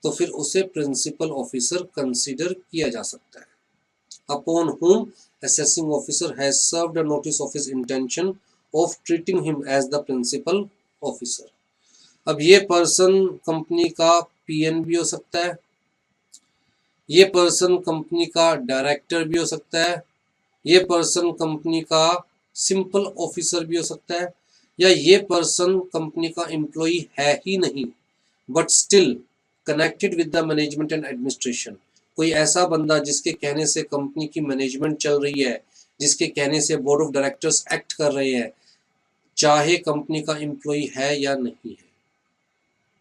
तो फिर उसे प्रिंसिपल ऑफिसर कंसीडर किया जा सकता है। Upon whom assessing officer has served a notice of his intention of treating him as the principal officer। अब ये पर्सन कंपनी का पीएन भी हो सकता है, ये पर्सन कंपनी का डायरेक्टर भी हो सकता है, ये पर्सन कंपनी का सिंपल ऑफिसर भी हो सकता है, या ये पर्सन कंपनी का एम्प्लॉई है ही नहीं but still connected with the management and administration. कोई ऐसा बंदा जिसके कहने से कंपनी की मैनेजमेंट चल रही है, जिसके कहने से बोर्ड ऑफ डायरेक्टर्स एक्ट कर रहे हैं, चाहे कंपनी का एम्प्लॉई है या नहीं है,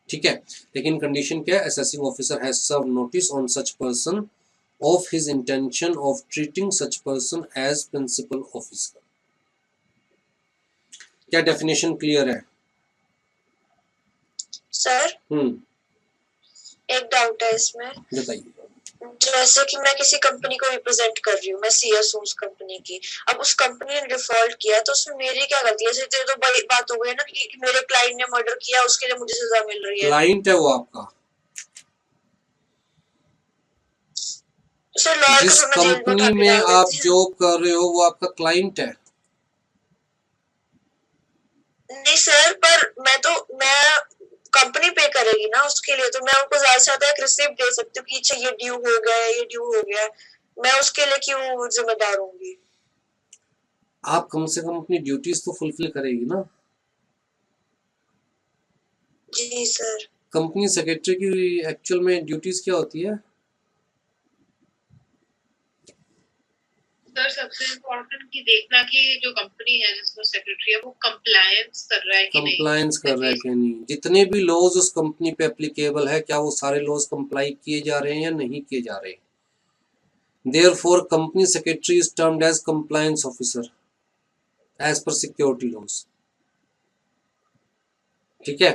ठीक है। लेकिन कंडीशन क्या है? Assessing officer has serve notice on such person of his intention of treating such person as principal officer. क्या डेफिनेशन क्लियर है? सर एक डाउट है इसमें, बताइए। जैसे कि मैं किसी कंपनी को रिप्रेजेंट कर रही हूँ, मैं सीएस हूँ उस कंपनी की, अब उस कंपनी ने डिफॉल्ट किया तो उसमें मेरी क्या गलती है? जैसे तो बड़ी बात हो गई ना कि मेरे क्लाइंट ने मर्डर किया, उसके लिए मुझे सजा मिल रही है। क्लाइंट है वो आपका, सर लॉयर जिस को मैं जेल में कंपनी उठा के में डाल आप देती हूँ। जॉब कर रहे हो वो आपका क्लाइंट है। नहीं सर, पर मैं कंपनी पे करेगी ना उसके लिए, तो मैं उनको ज्यादा से ज्यादा एक रिसिप्ट दे सकती हूँ कि अच्छा ये ड्यू हो गया है, ये ड्यू हो गया है, मैं उसके लिए क्यों जिम्मेदार होंगी? आप कम से कम अपनी ड्यूटीज तो फुलफिल करेगी ना। जी सर। कंपनी सेक्रेटरी की एक्चुअल में ड्यूटीज क्या होती है? सर सबसे इम्पोर्टेंट कि देखना कि जो कंपनी है जिसको सेक्रेटरी है वो कंप्लायंस कर रहा है कि नहीं, कंप्लायंस कर रहा है कि नहीं, जितने भी लॉज उस कंपनी पे एप्लीकेबल है क्या वो सारे लॉज कंप्लाई किए जा रहे हैं या नहीं किए जा रहे हैं। Therefore company secretary is termed as compliance officer as per security laws, ठीक है।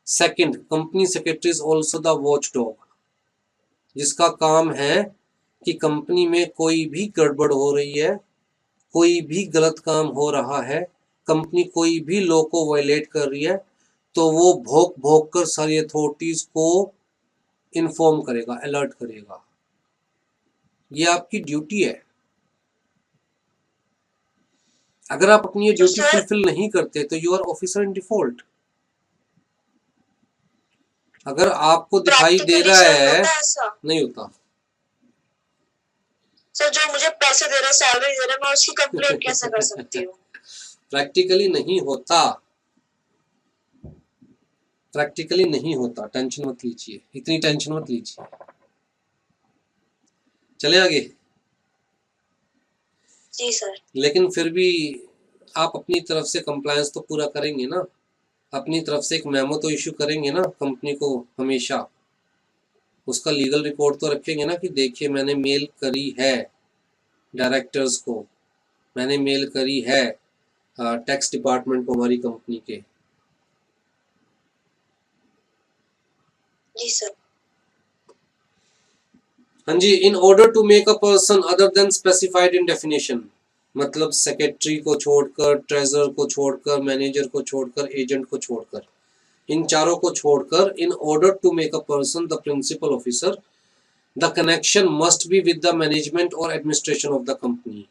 Second, company secretary is also the watch dog, जिसका काम है कि कंपनी में कोई भी गड़बड़ हो रही है, कोई भी गलत काम हो रहा है, कंपनी कोई भी लॉ को वायलेट कर रही है, तो वो भौंक भौंक कर सारी अथॉरिटीज को इन्फॉर्म करेगा, अलर्ट करेगा। ये आपकी ड्यूटी है। अगर आप अपनी ये ड्यूटी फुलफिल नहीं करते तो you are officer in default. अगर आपको दिखाई दे रहा है, नहीं होता सर, जो मुझे पैसे दे रहा है, सैलरी दे रहा है, मैं उसकी कंप्लेंट कैसे कर सकती हूँ? प्रैक्टिकली नहीं होता, प्रैक्टिकली नहीं होता। टेंशन मत लीजिए, इतनी टेंशन मत लीजिए। चले आगे। जी सर। लेकिन फिर भी आप अपनी तरफ से कंप्लायंस तो पूरा करेंगे ना, अपनी तरफ से एक मेमो तो इशू करेंगे ना कंपनी को, हमेशा उसका लीगल रिकॉर्ड तो रखेंगे ना कि देखिए मैंने मेल करी है डायरेक्टर्स को, मैंने मेल करी है टैक्स डिपार्टमेंट को हमारी कंपनी के। जी सर। हाँ जी, in order to make a person other than specified in definition, मतलब सेक्रेटरी को छोड़कर, ट्रेजरर को छोड़कर, मैनेजर को छोड़कर, एजेंट को छोड़कर, इन चारों को छोड़कर, in order to make a person the principal officer, the connection must be with the management or administration of the company.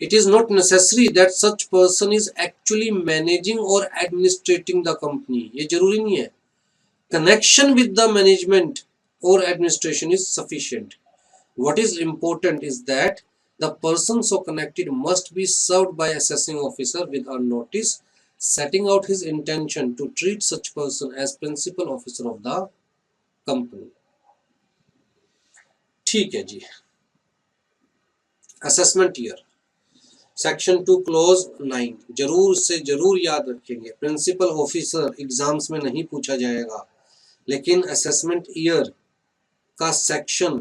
It is not necessary that such person is actually managing or administrating the company. ये जरूरी नहीं है. Connection with the management or administration is sufficient. What is important is that the person so connected must be served by assessing officer with a notice setting out his intention to treat such person as principal officer of the company. ठीक है जी. Assessment year. Section 2 close 9 जरूर से जरूर याद रखेंगे. Principal officer exams में नहीं पूछा जाएगा, लेकिन असेसमेंट ईयर का सेक्शन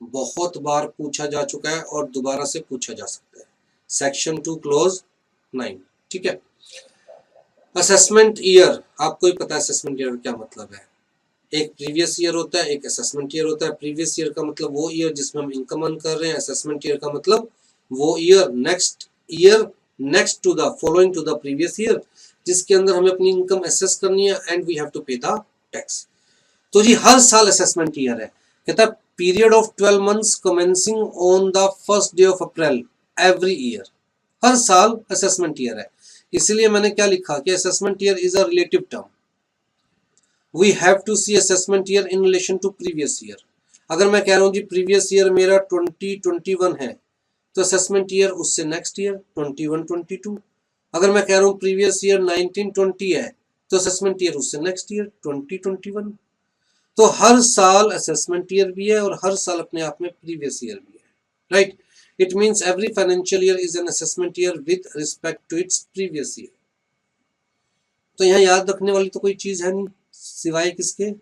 बहुत बार पूछा जा चुका है और दोबारा से पूछा जा सकता है. Section 2 close 9. ठीक है. असेसमेंट ईयर, आपको ही पता है असेसमेंट ईयर क्या मतलब है. एक प्रीवियस ईयर होता है, एक असेसमेंट ईयर होता है. प्रीवियस ईयर का मतलब वो ईयर जिसमें हम इनकम अर्न कर रहे हैं. असेसमेंट ईयर का मतलब वो year next to the following to the previous year जिसके अंदर हमें अपनी इनकम असेस करनी है and we have to pay the tax. तो जी हर साल असेसमेंट ईयर है. कहता है period of 12 months commencing on the first day of April every year. हर साल असेसमेंट ईयर है. इसलिए मैंने क्या लिखा कि assessment year is a relative term. We have to C assessment year in relation to previous year. अगर मैं कह रहा हूँ जी प्रीवियस ईयर मेरा 2021 है तो असेसमेंट ईयर उससे नेक्स्ट ईयर 21-22. अगर मैं कह रहा हूँ प्रीवियस ईयर 1920 है तो असेसमेंट ईयर उससे नेक्स्ट ईयर 2021. तो हर साल असेसमेंट ईयर भी है और हर साल अपने आप में प्रीवियस ईयर भी है. Right. It means every financial year is an assessment year with respect to its previous year. तो यहाँ याद रखने वाली तो कोई चीज है नहीं सिवाय किसके.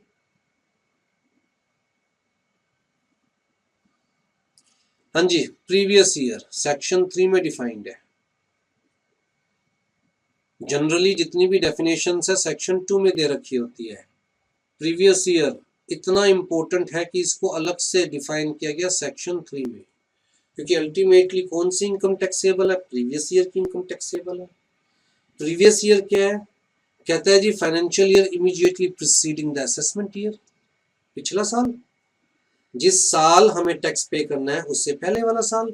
हाँ जी, प्रीवियस ईयर सेक्शन 3 में डिफाइंड है. जनरली जितनी भी डेफिनेशंस है सेक्शन 2 में दे रखी होती है. प्रीवियस ईयर इतना इंपॉर्टेंट है कि इसको अलग से डिफाइन किया गया सेक्शन 3 में, क्योंकि अल्टीमेटली कौन सी इनकम टैक्सेबल है, प्रीवियस ईयर की इनकम टैक्सेबल है. प्रीवियस ईयर क्या है, कहता है जी financial year immediately preceding the assessment year. पिछला साल, जिस साल हमें टैक्स पे करना है उससे पहले वाला साल.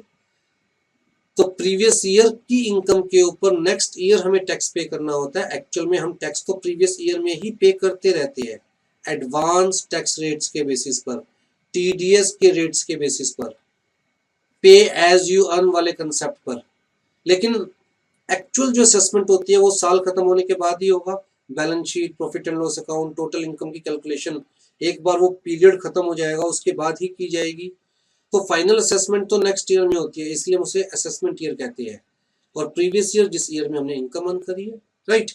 तो प्रीवियस ईयर की इनकम के ऊपर नेक्स्ट ईयर हमें टैक्स पे करना होता है. एक्चुअल में हम टैक्स तो प्रीवियस ईयर में ही पे करते रहते हैं, एडवांस टैक्स रेट्स के बेसिस पर, टीडीएस के रेट्स के बेसिस पर, पे एज यू अर्न वाले कंसेप्ट पर. लेकिन एक्चुअल जो असेसमेंट होती है वो साल खत्म होने के बाद ही होगा. Balance sheet, profit and loss account, total income की कैलकुलेशन एक बार वो पीरियड खत्म हो जाएगा उसके बाद ही की जाएगी. तो फाइनल असेसमेंट तो नेक्स्ट ईयर में होती है, इसलिए हम उसे असेसमेंट ईयर कहते हैं. और प्रीवियस ईयर जिस ईयर में हमने इनकम अर्न करी है. राइट.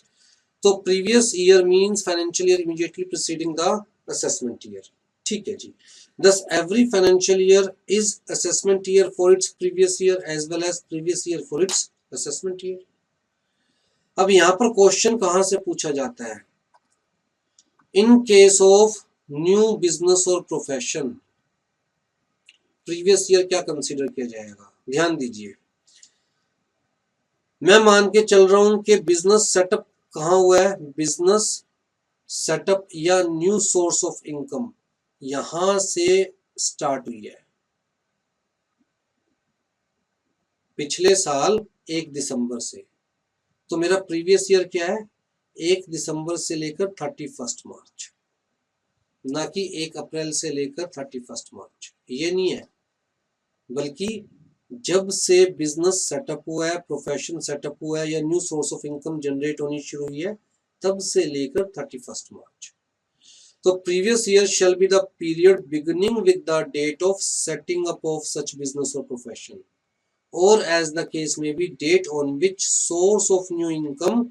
तो previous year means financial year immediately preceding the assessment year. ठीक है जी. Thus every financial year is assessment year for its previous year as well as previous year for its assessment year. अब यहाँ पर question कहाँ से पूछा जाता है. इन केस ऑफ न्यू बिजनेस और प्रोफेशन प्रीवियस ईयर क्या कंसीडर किया जाएगा. ध्यान दीजिए, मैं मान के चल रहा हूं कि बिजनेस सेटअप कहाँ हुआ है. बिजनेस सेटअप या न्यू सोर्स ऑफ इनकम यहां से स्टार्ट हुई है पिछले साल 1 दिसंबर से. तो मेरा प्रीवियस ईयर क्या है, 1 दिसंबर से लेकर 31 मार्च, ना कि 1 अप्रैल से लेकर 31 मार्च. ये नहीं है, बल्कि जब से बिजनेस सेटअप हुआ है, प्रोफेशन सेटअप हुआ है या new source of income generate होनी शुरू हुई है, तब से लेकर 31 मार्च. तो previous year shall be the period beginning with the date of setting up of such business और profession, or as the case may be, date on which source of new income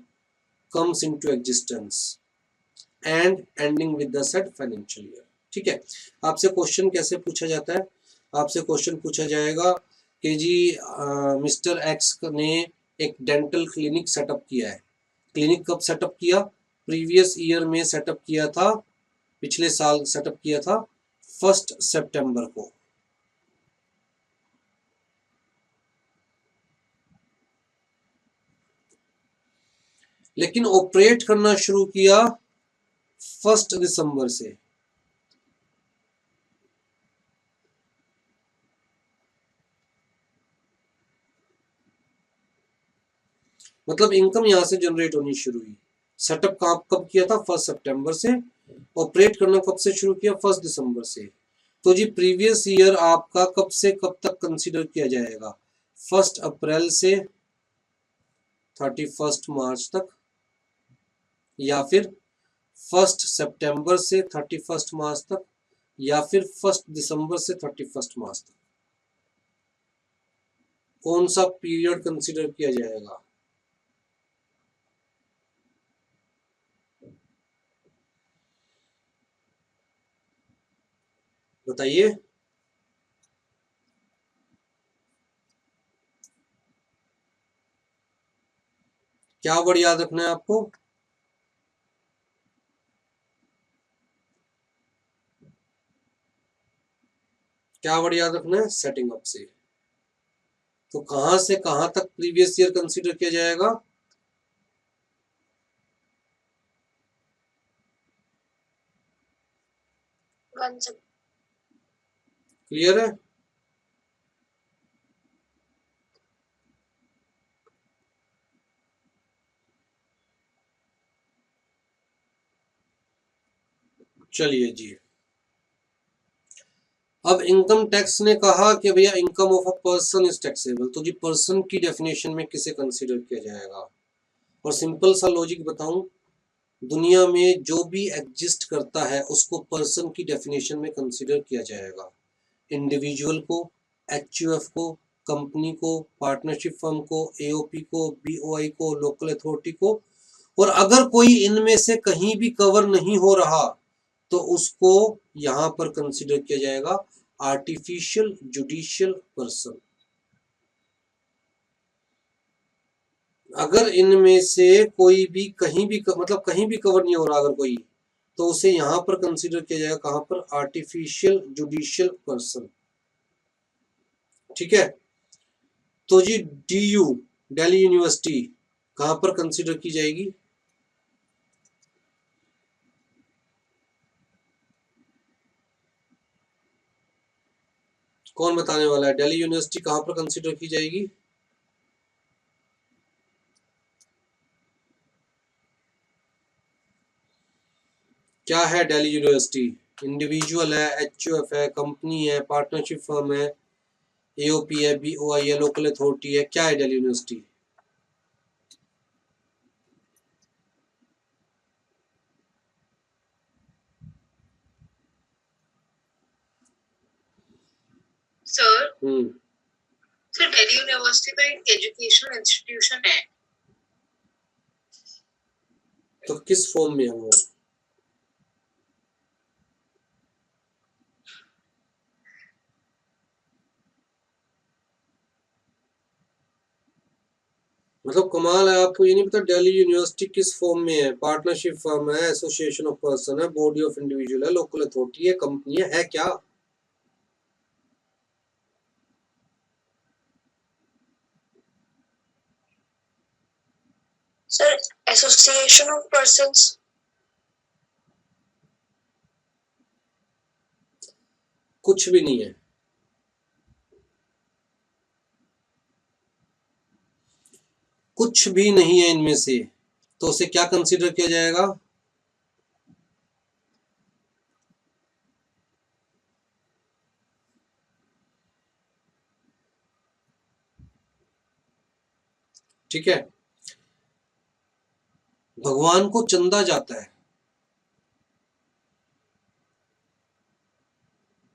comes into existence and ending with the said financial year. ठीक है. आपसे question कैसे पूछा जाता है. आपसे question पूछा जाएगा कि जी मिस्टर एक्स ने एक डेंटल क्लिनिक सेटअप किया है. क्लिनिक कब सेटअप किया, प्रीवियस ईयर में सेटअप किया था, पिछले साल सेटअप किया था 1 सितंबर को. लेकिन ऑपरेट करना शुरू किया 1 दिसंबर से। मतलब इनकम यहां से जनरेट होनी शुरू हुई। सेटअप कब किया था? 1 सितंबर से। ऑपरेट करना कब से शुरू किया? 1 दिसंबर से। तो जी प्रीवियस ईयर आपका कब से कब तक कंसीडर किया जाएगा? 1 अप्रैल से 31 मार्च तक, या फिर 1 सितंबर से 31 मार्च तक, या फिर 1 दिसंबर से 31 मार्च तक। कौन सा पीरियड कंसीडर किया जाएगा? बताइए। क्या वर्ड याद रखना है आपको? क्या वर्ड याद रखना है? सेटिंग अप से। तो कहां से कहां तक प्रीवियस ईयर कंसीडर किया जाएगा? क्लियर है? चलिए जी, अब इनकम टैक्स ने कहा कि भैया income of a person is taxable. तो जी पर्सन की डेफिनेशन में किसे कंसीडर किया जाएगा? और सिंपल सा लॉजिक बताऊं, दुनिया में जो भी एग्जिस्ट करता है उसको पर्सन की डेफिनेशन में कंसीडर किया जाएगा। इंडिविजुअल को, एचयूएफ को, कंपनी को, पार्टनरशिप फर्म को, एओपी को, बीओआई को, लोकल अथॉरिटी को। और अगर कोई इनमें से कहीं भी कवर नहीं हो रहा तो उसको यहां पर कंसीडर किया जाएगा आर्टिफिशियल जुडिशियल पर्सन। अगर इनमें से कोई भी कहीं भी मतलब कहीं भी कवर नहीं हो रहा अगर कोई, तो उसे यहां पर कंसीडर किया जाएगा। कहां पर? Artificial judicial person. ठीक है। तो जी डीयू, दिल्ली यूनिवर्सिटी, कहां पर कंसीडर की जाएगी? कौन बताने वाला है? दिल्ली यूनिवर्सिटी कहां पर कंसीडर की जाएगी? क्या है दिल्ली यूनिवर्सिटी? इंडिविजुअल है, एचयूएफ है, कंपनी है, पार्टनरशिप फर्म है, एओपी है, बीओआई है, लोकल अथॉरिटी है? क्या है दिल्ली यूनिवर्सिटी? सर हम्म, सर दिल्ली यूनिवर्सिटी तो एक एजुकेशनल इंस्टीट्यूशन है। तो किस फॉर्म में है वो? मतलब कमाल है, आपको ये नहीं पता दिल्ली यूनिवर्सिटी किस फॉर्म में है? पार्टनरशिप फर्म है, एसोसिएशन ऑफ पर्सन है, बॉडी ऑफ इंडिविजुअल है, लोकल अथॉरिटी है, कंपनी है क्या? Sir association of persons. कुछ भी नहीं है। कुछ भी नहीं है इनमें से। तो उसे क्या कंसीडर किया जाएगा? ठीक है। भगवान को चंदा जाता है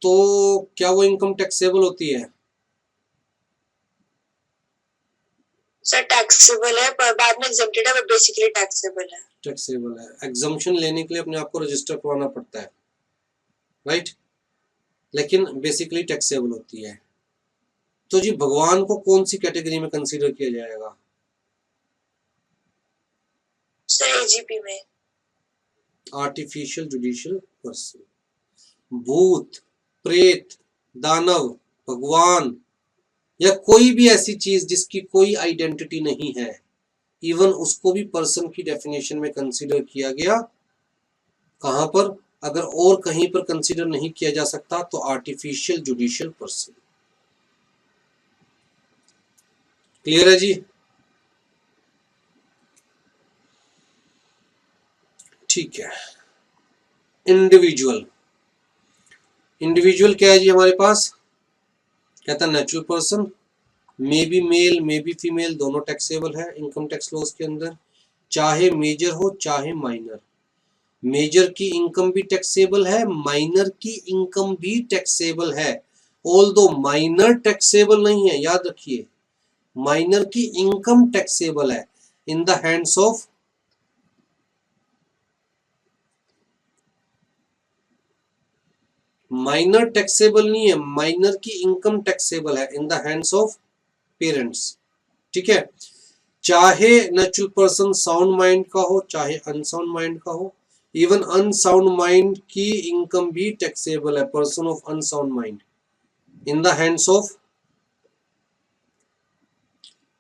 तो क्या वो इनकम टैक्सेबल होती है? सर टैक्सेबल है पर बाद में एग्जेम्प्टेड है, बट बेसिकली टैक्सेबल है। टैक्सेबल है। एग्जम्पशन लेने के लिए अपने आप को रजिस्टर करवाना पड़ता है, राइट? लेकिन बेसिकली टैक्सेबल होती है। तो जी भगवान को कौन सी कैटेगरी में कंसीडर किया जाएगा? सर एजीपी में। Artificial judicial person. भूत, प्रेत, दानव, भगवान या कोई भी ऐसी चीज जिसकी कोई आइडेंटिटी नहीं है, इवन उसको भी पर्सन की डेफिनेशन में कंसीडर किया गया। कहां पर? अगर और कहीं पर कंसीडर नहीं किया जा सकता तो आर्टिफिशियल जुडिशियल पर्सन। क्लियर है जी? ठीक है। इंडिविजुअल, इंडिविजुअल क्या है जी हमारे पास? कहता है natural person, may be male may be female, दोनों टैक्सेबल है इनकम टैक्स लॉज के अंदर, चाहे मेजर हो चाहे माइनर। मेजर की इनकम भी टैक्सेबल है, माइनर की इनकम भी टैक्सेबल है। ऑल्दो माइनर टैक्सेबल नहीं है, याद रखिए, माइनर की इनकम टैक्सेबल है in the hands of, minor taxable नहीं है, माइनर की इनकम टैक्सेबल है in the hands of parents. ठीक है, चाहे नेचुरल पर्सन साउंड माइंड का हो चाहे अनसाउंड माइंड का हो, इवन अनसाउंड माइंड की इनकम भी टैक्सेबल है, person of unsound mind in the hands of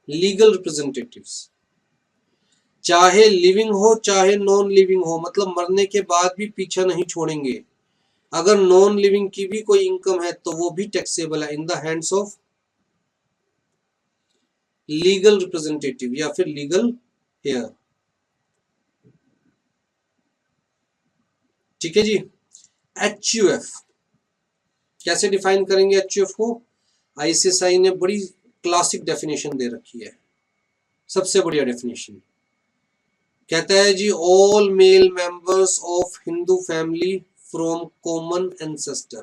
legal representatives. चाहे लिविंग हो चाहे नॉन लिविंग हो, मतलब मरने के बाद भी पीछा नहीं छोड़ेंगे। अगर नॉन लिविंग की भी कोई इनकम है तो वो भी टैक्सेबल है in the hands of legal representative या फिर लीगल हेयर। ठीक है जी। एचयूएफ कैसे डिफाइन करेंगे? एचयूएफ को आईसीएसआई ने बड़ी क्लासिक डेफिनेशन दे रखी है, सबसे बढ़िया डेफिनेशन। कहता है जी all male members of Hindu family from common ancestor,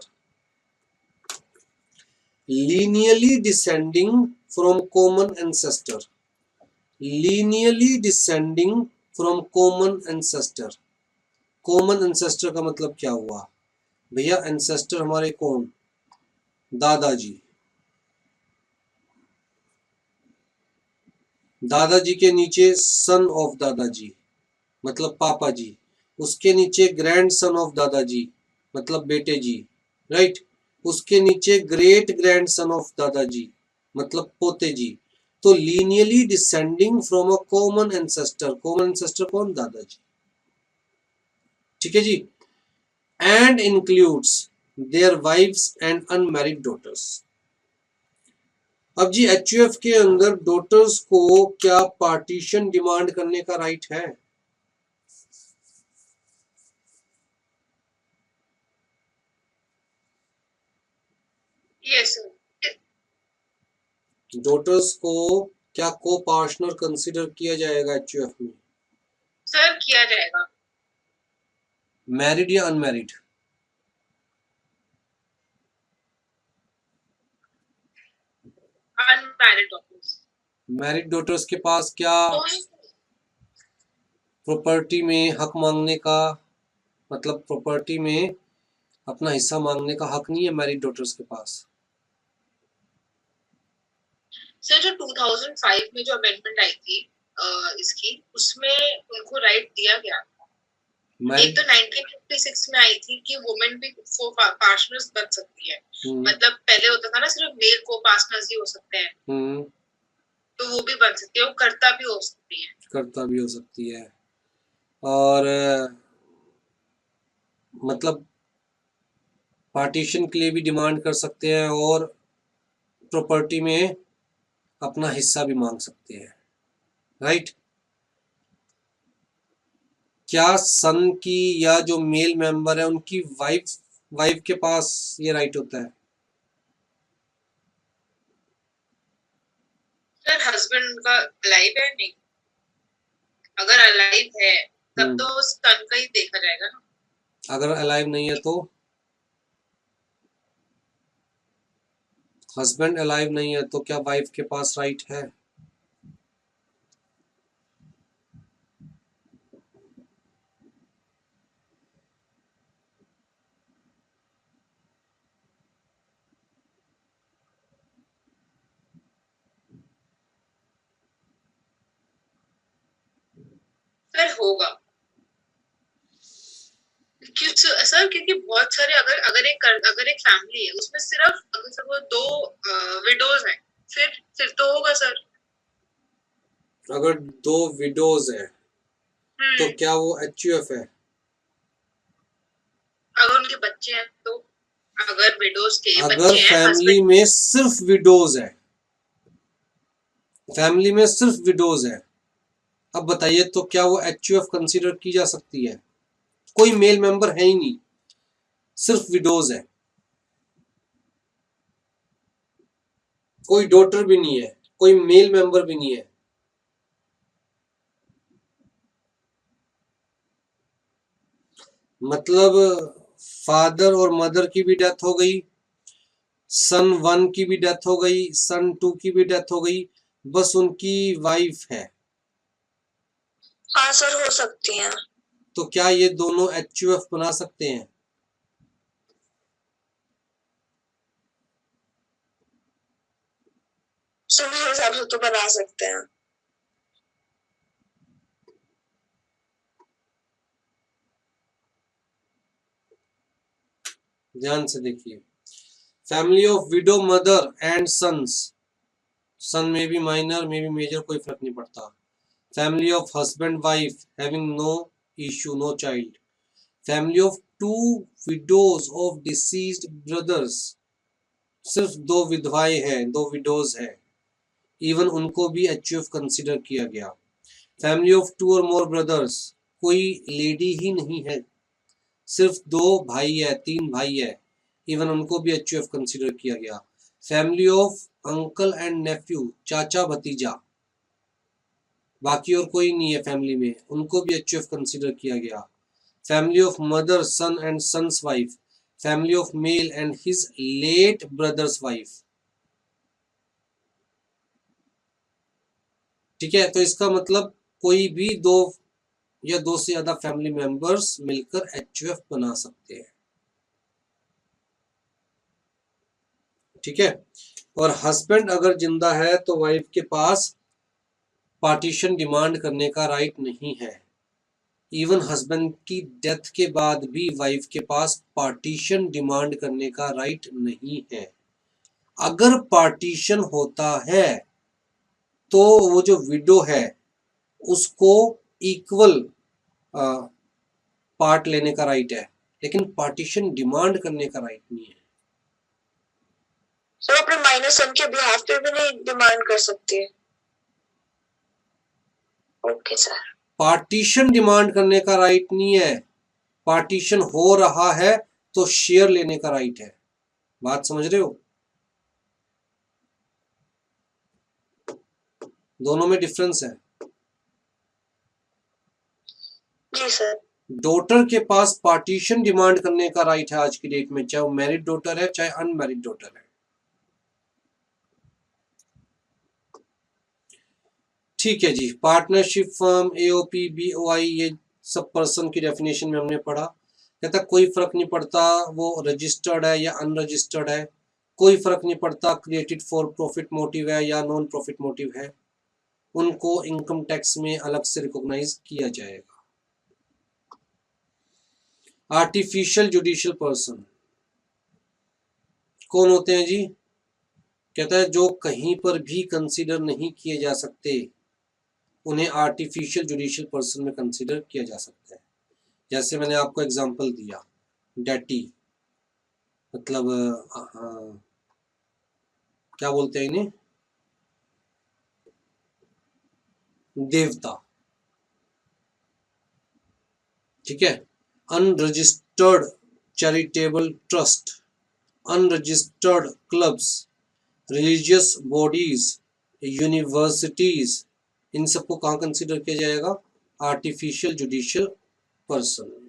lineally descending from common ancestor, lineally descending from common ancestor। common ancestor का मतलब क्या हुआ भैया? ancestor हमारे कौन? दादाजी। दादाजी के नीचे सन ऑफ दादाजी मतलब पापा जी, उसके नीचे ग्रैंड सन ऑफ दादाजी मतलब बेटे जी, राइट। उसके नीचे ग्रेट ग्रैंड सन ऑफ दादाजी मतलब पोते जी। तो linearly descending from a common ancestor, common ancestor कौन? दादाजी। ठीक है जी। And includes their wives and unmarried daughters. अब जी एचयूएफ के अंदर डॉटर्स को क्या पार्टीशन डिमांड करने का राइट है? Yes sir. डॉटर्स को क्या को पार्टनर कंसीडर किया जाएगा एचयूएफ में? सर किया जाएगा। मैरिड या unmarried? Unmarried daughters. Married daughters के पास क्या प्रॉपर्टी में हक मांगने का, मतलब प्रॉपर्टी में अपना हिस्सा मांगने का हक नहीं है मैरिड डॉटर्स के पास। सर जो 2005 में जो अमेंडमेंट आई थी इसकी, उसमें उनको राइट दिया गया। एक तो 1956 में आई थी कि वुमेन भी को पार्टनर्स बन सकती है। मतलब पहले होता था ना सिर्फ मेल को पार्टनर्स ही हो सकते हैं, तो वो भी बन सकती है, वो कर्ता भी हो सकती है। कर्ता भी हो सकती है, और मतलब पार्टीशन के लिए भी डिमांड कर सकते हैं और प्रॉपर्टी में अपना हिस्सा भी मांग सकते हैं, राइट। क्या सन की या जो मेल मेंबर है उनकी वाइफ के पास ये राइट होता है? सर हस्बैंड उनका अलाइव है नहीं, अगर अलाइव है तब तो सन का ही देखा जाएगा ना। अगर अलाइव नहीं है तो? हस्बैंड अलाइव नहीं है तो क्या वाइफ के पास राइट है? सर होगा सर, क्योंकि बहुत सारे अगर एक फैमिली है उसमें सिर्फ अगर वो 2 विडोज हैं, फिर तो होगा सर। अगर 2 विडोज है तो क्या वो HUF है? अगर उनके बच्चे हैं तो, अगर विडोज के अगर बच्चे हैं, फैमिली हस्बैंड, में सिर्फ विडोज है, फैमिली में सिर्फ विडोज है, अब बताइए तो क्या वो HUF कंसीडर की जा सकती है? कोई मेल मेंबर है ही नहीं, सिर्फ विडोज है, कोई डॉटर भी नहीं है, कोई मेल मेंबर भी नहीं है। मतलब फादर और मदर की भी डेथ हो गई, सन 1 की भी डेथ हो गई, सन 2 की भी डेथ हो गई, बस उनकी वाइफ है। हाँ सर, हो सकती हैं। तो क्या ये दोनों HUF बना सकते हैं? सर मेरे हिसाब से तो बना सकते हैं। ध्यान से देखिए, family of widow mother and sons, son में भी माइनर में भी मेजर, कोई फर्क नहीं पड़ता। Family of husband wife having no issue, no child. Family of 2 widows of deceased brothers, सिर्फ 2 विधवाएं हैं, 2 विडोज हैं, इवन उनको भी HUF कंसिडर किया गया। फैमिली ऑफ 2 और मोर ब्रदर्स, कोई लेडी ही नहीं है, सिर्फ 2 भाई है, 3 भाई है, इवन उनको भी HUF कंसिडर किया गया। Family of uncle and nephew, चाचा भतीजा, बाकी और कोई नहीं है फैमिली में, उनको भी HUF कंसिडर किया गया। Family of mother son and son's wife, family of male and his late brother's wife. ठीक है, तो इसका मतलब कोई भी 2 या 2 से ज्यादा फैमिली मेंबर्स मिलकर HUF बना सकते हैं। ठीक है, और हस्बैंड अगर जिंदा है तो वाइफ के पास पार्टीशन डिमांड करने का राइट नहीं है। इवन हस्बैंड की डेथ के बाद भी वाइफ के पास पार्टीशन डिमांड करने का राइट नहीं है। अगर पार्टीशन होता है तो वो जो विडो है उसको इक्वल पार्ट लेने का राइट है, लेकिन पार्टीशन डिमांड करने का राइट नहीं है। सर अपने माइनर सन के बिहाफ पे भी नहीं डिमांड कर सकती है? Okay sir. पार्टीशन डिमांड करने का राइट नहीं है, पार्टीशन हो रहा है तो शेयर लेने का राइट है। बात समझ रहे हो? दोनों में डिफरेंस है। जी सर। डॉटर के पास पार्टीशन डिमांड करने का राइट है आज की डेट में, चाहे वो मैरिड डॉटर है चाहे अनमैरिड डॉटर है। ठीक है जी, पार्टनरशिप फर्म, AOP, BOI, ये सब पर्सन की डेफिनेशन में हमने पढ़ा। कहता कोई फर्क नहीं पड़ता वो रजिस्टर्ड है या अनरजिस्टर्ड है, कोई फर्क नहीं पड़ता क्रिएटेड फॉर प्रॉफिट मोटिव है या नॉन प्रॉफिट मोटिव है, उनको इनकम टैक्स में अलग से रिकॉग्नाइज किया जाएगा। आर्टिफिशियल जुडिशियल पर्सन कौन होते हैं जी? कहता है जो कहीं पर भी कंसीडर नहीं किए जा सकते उन्हें आर्टिफिशियल जुडिशियल पर्सन में कंसीडर किया जा सकता है। जैसे मैंने आपको एग्जांपल दिया, डेटी मतलब क्या बोलते हैं इन्हें, देवता। ठीक है, unregistered charitable trust, unregistered clubs, religious bodies, universities, इन सबको कहाँ कंसीडर किया जाएगा? Artificial judicial person.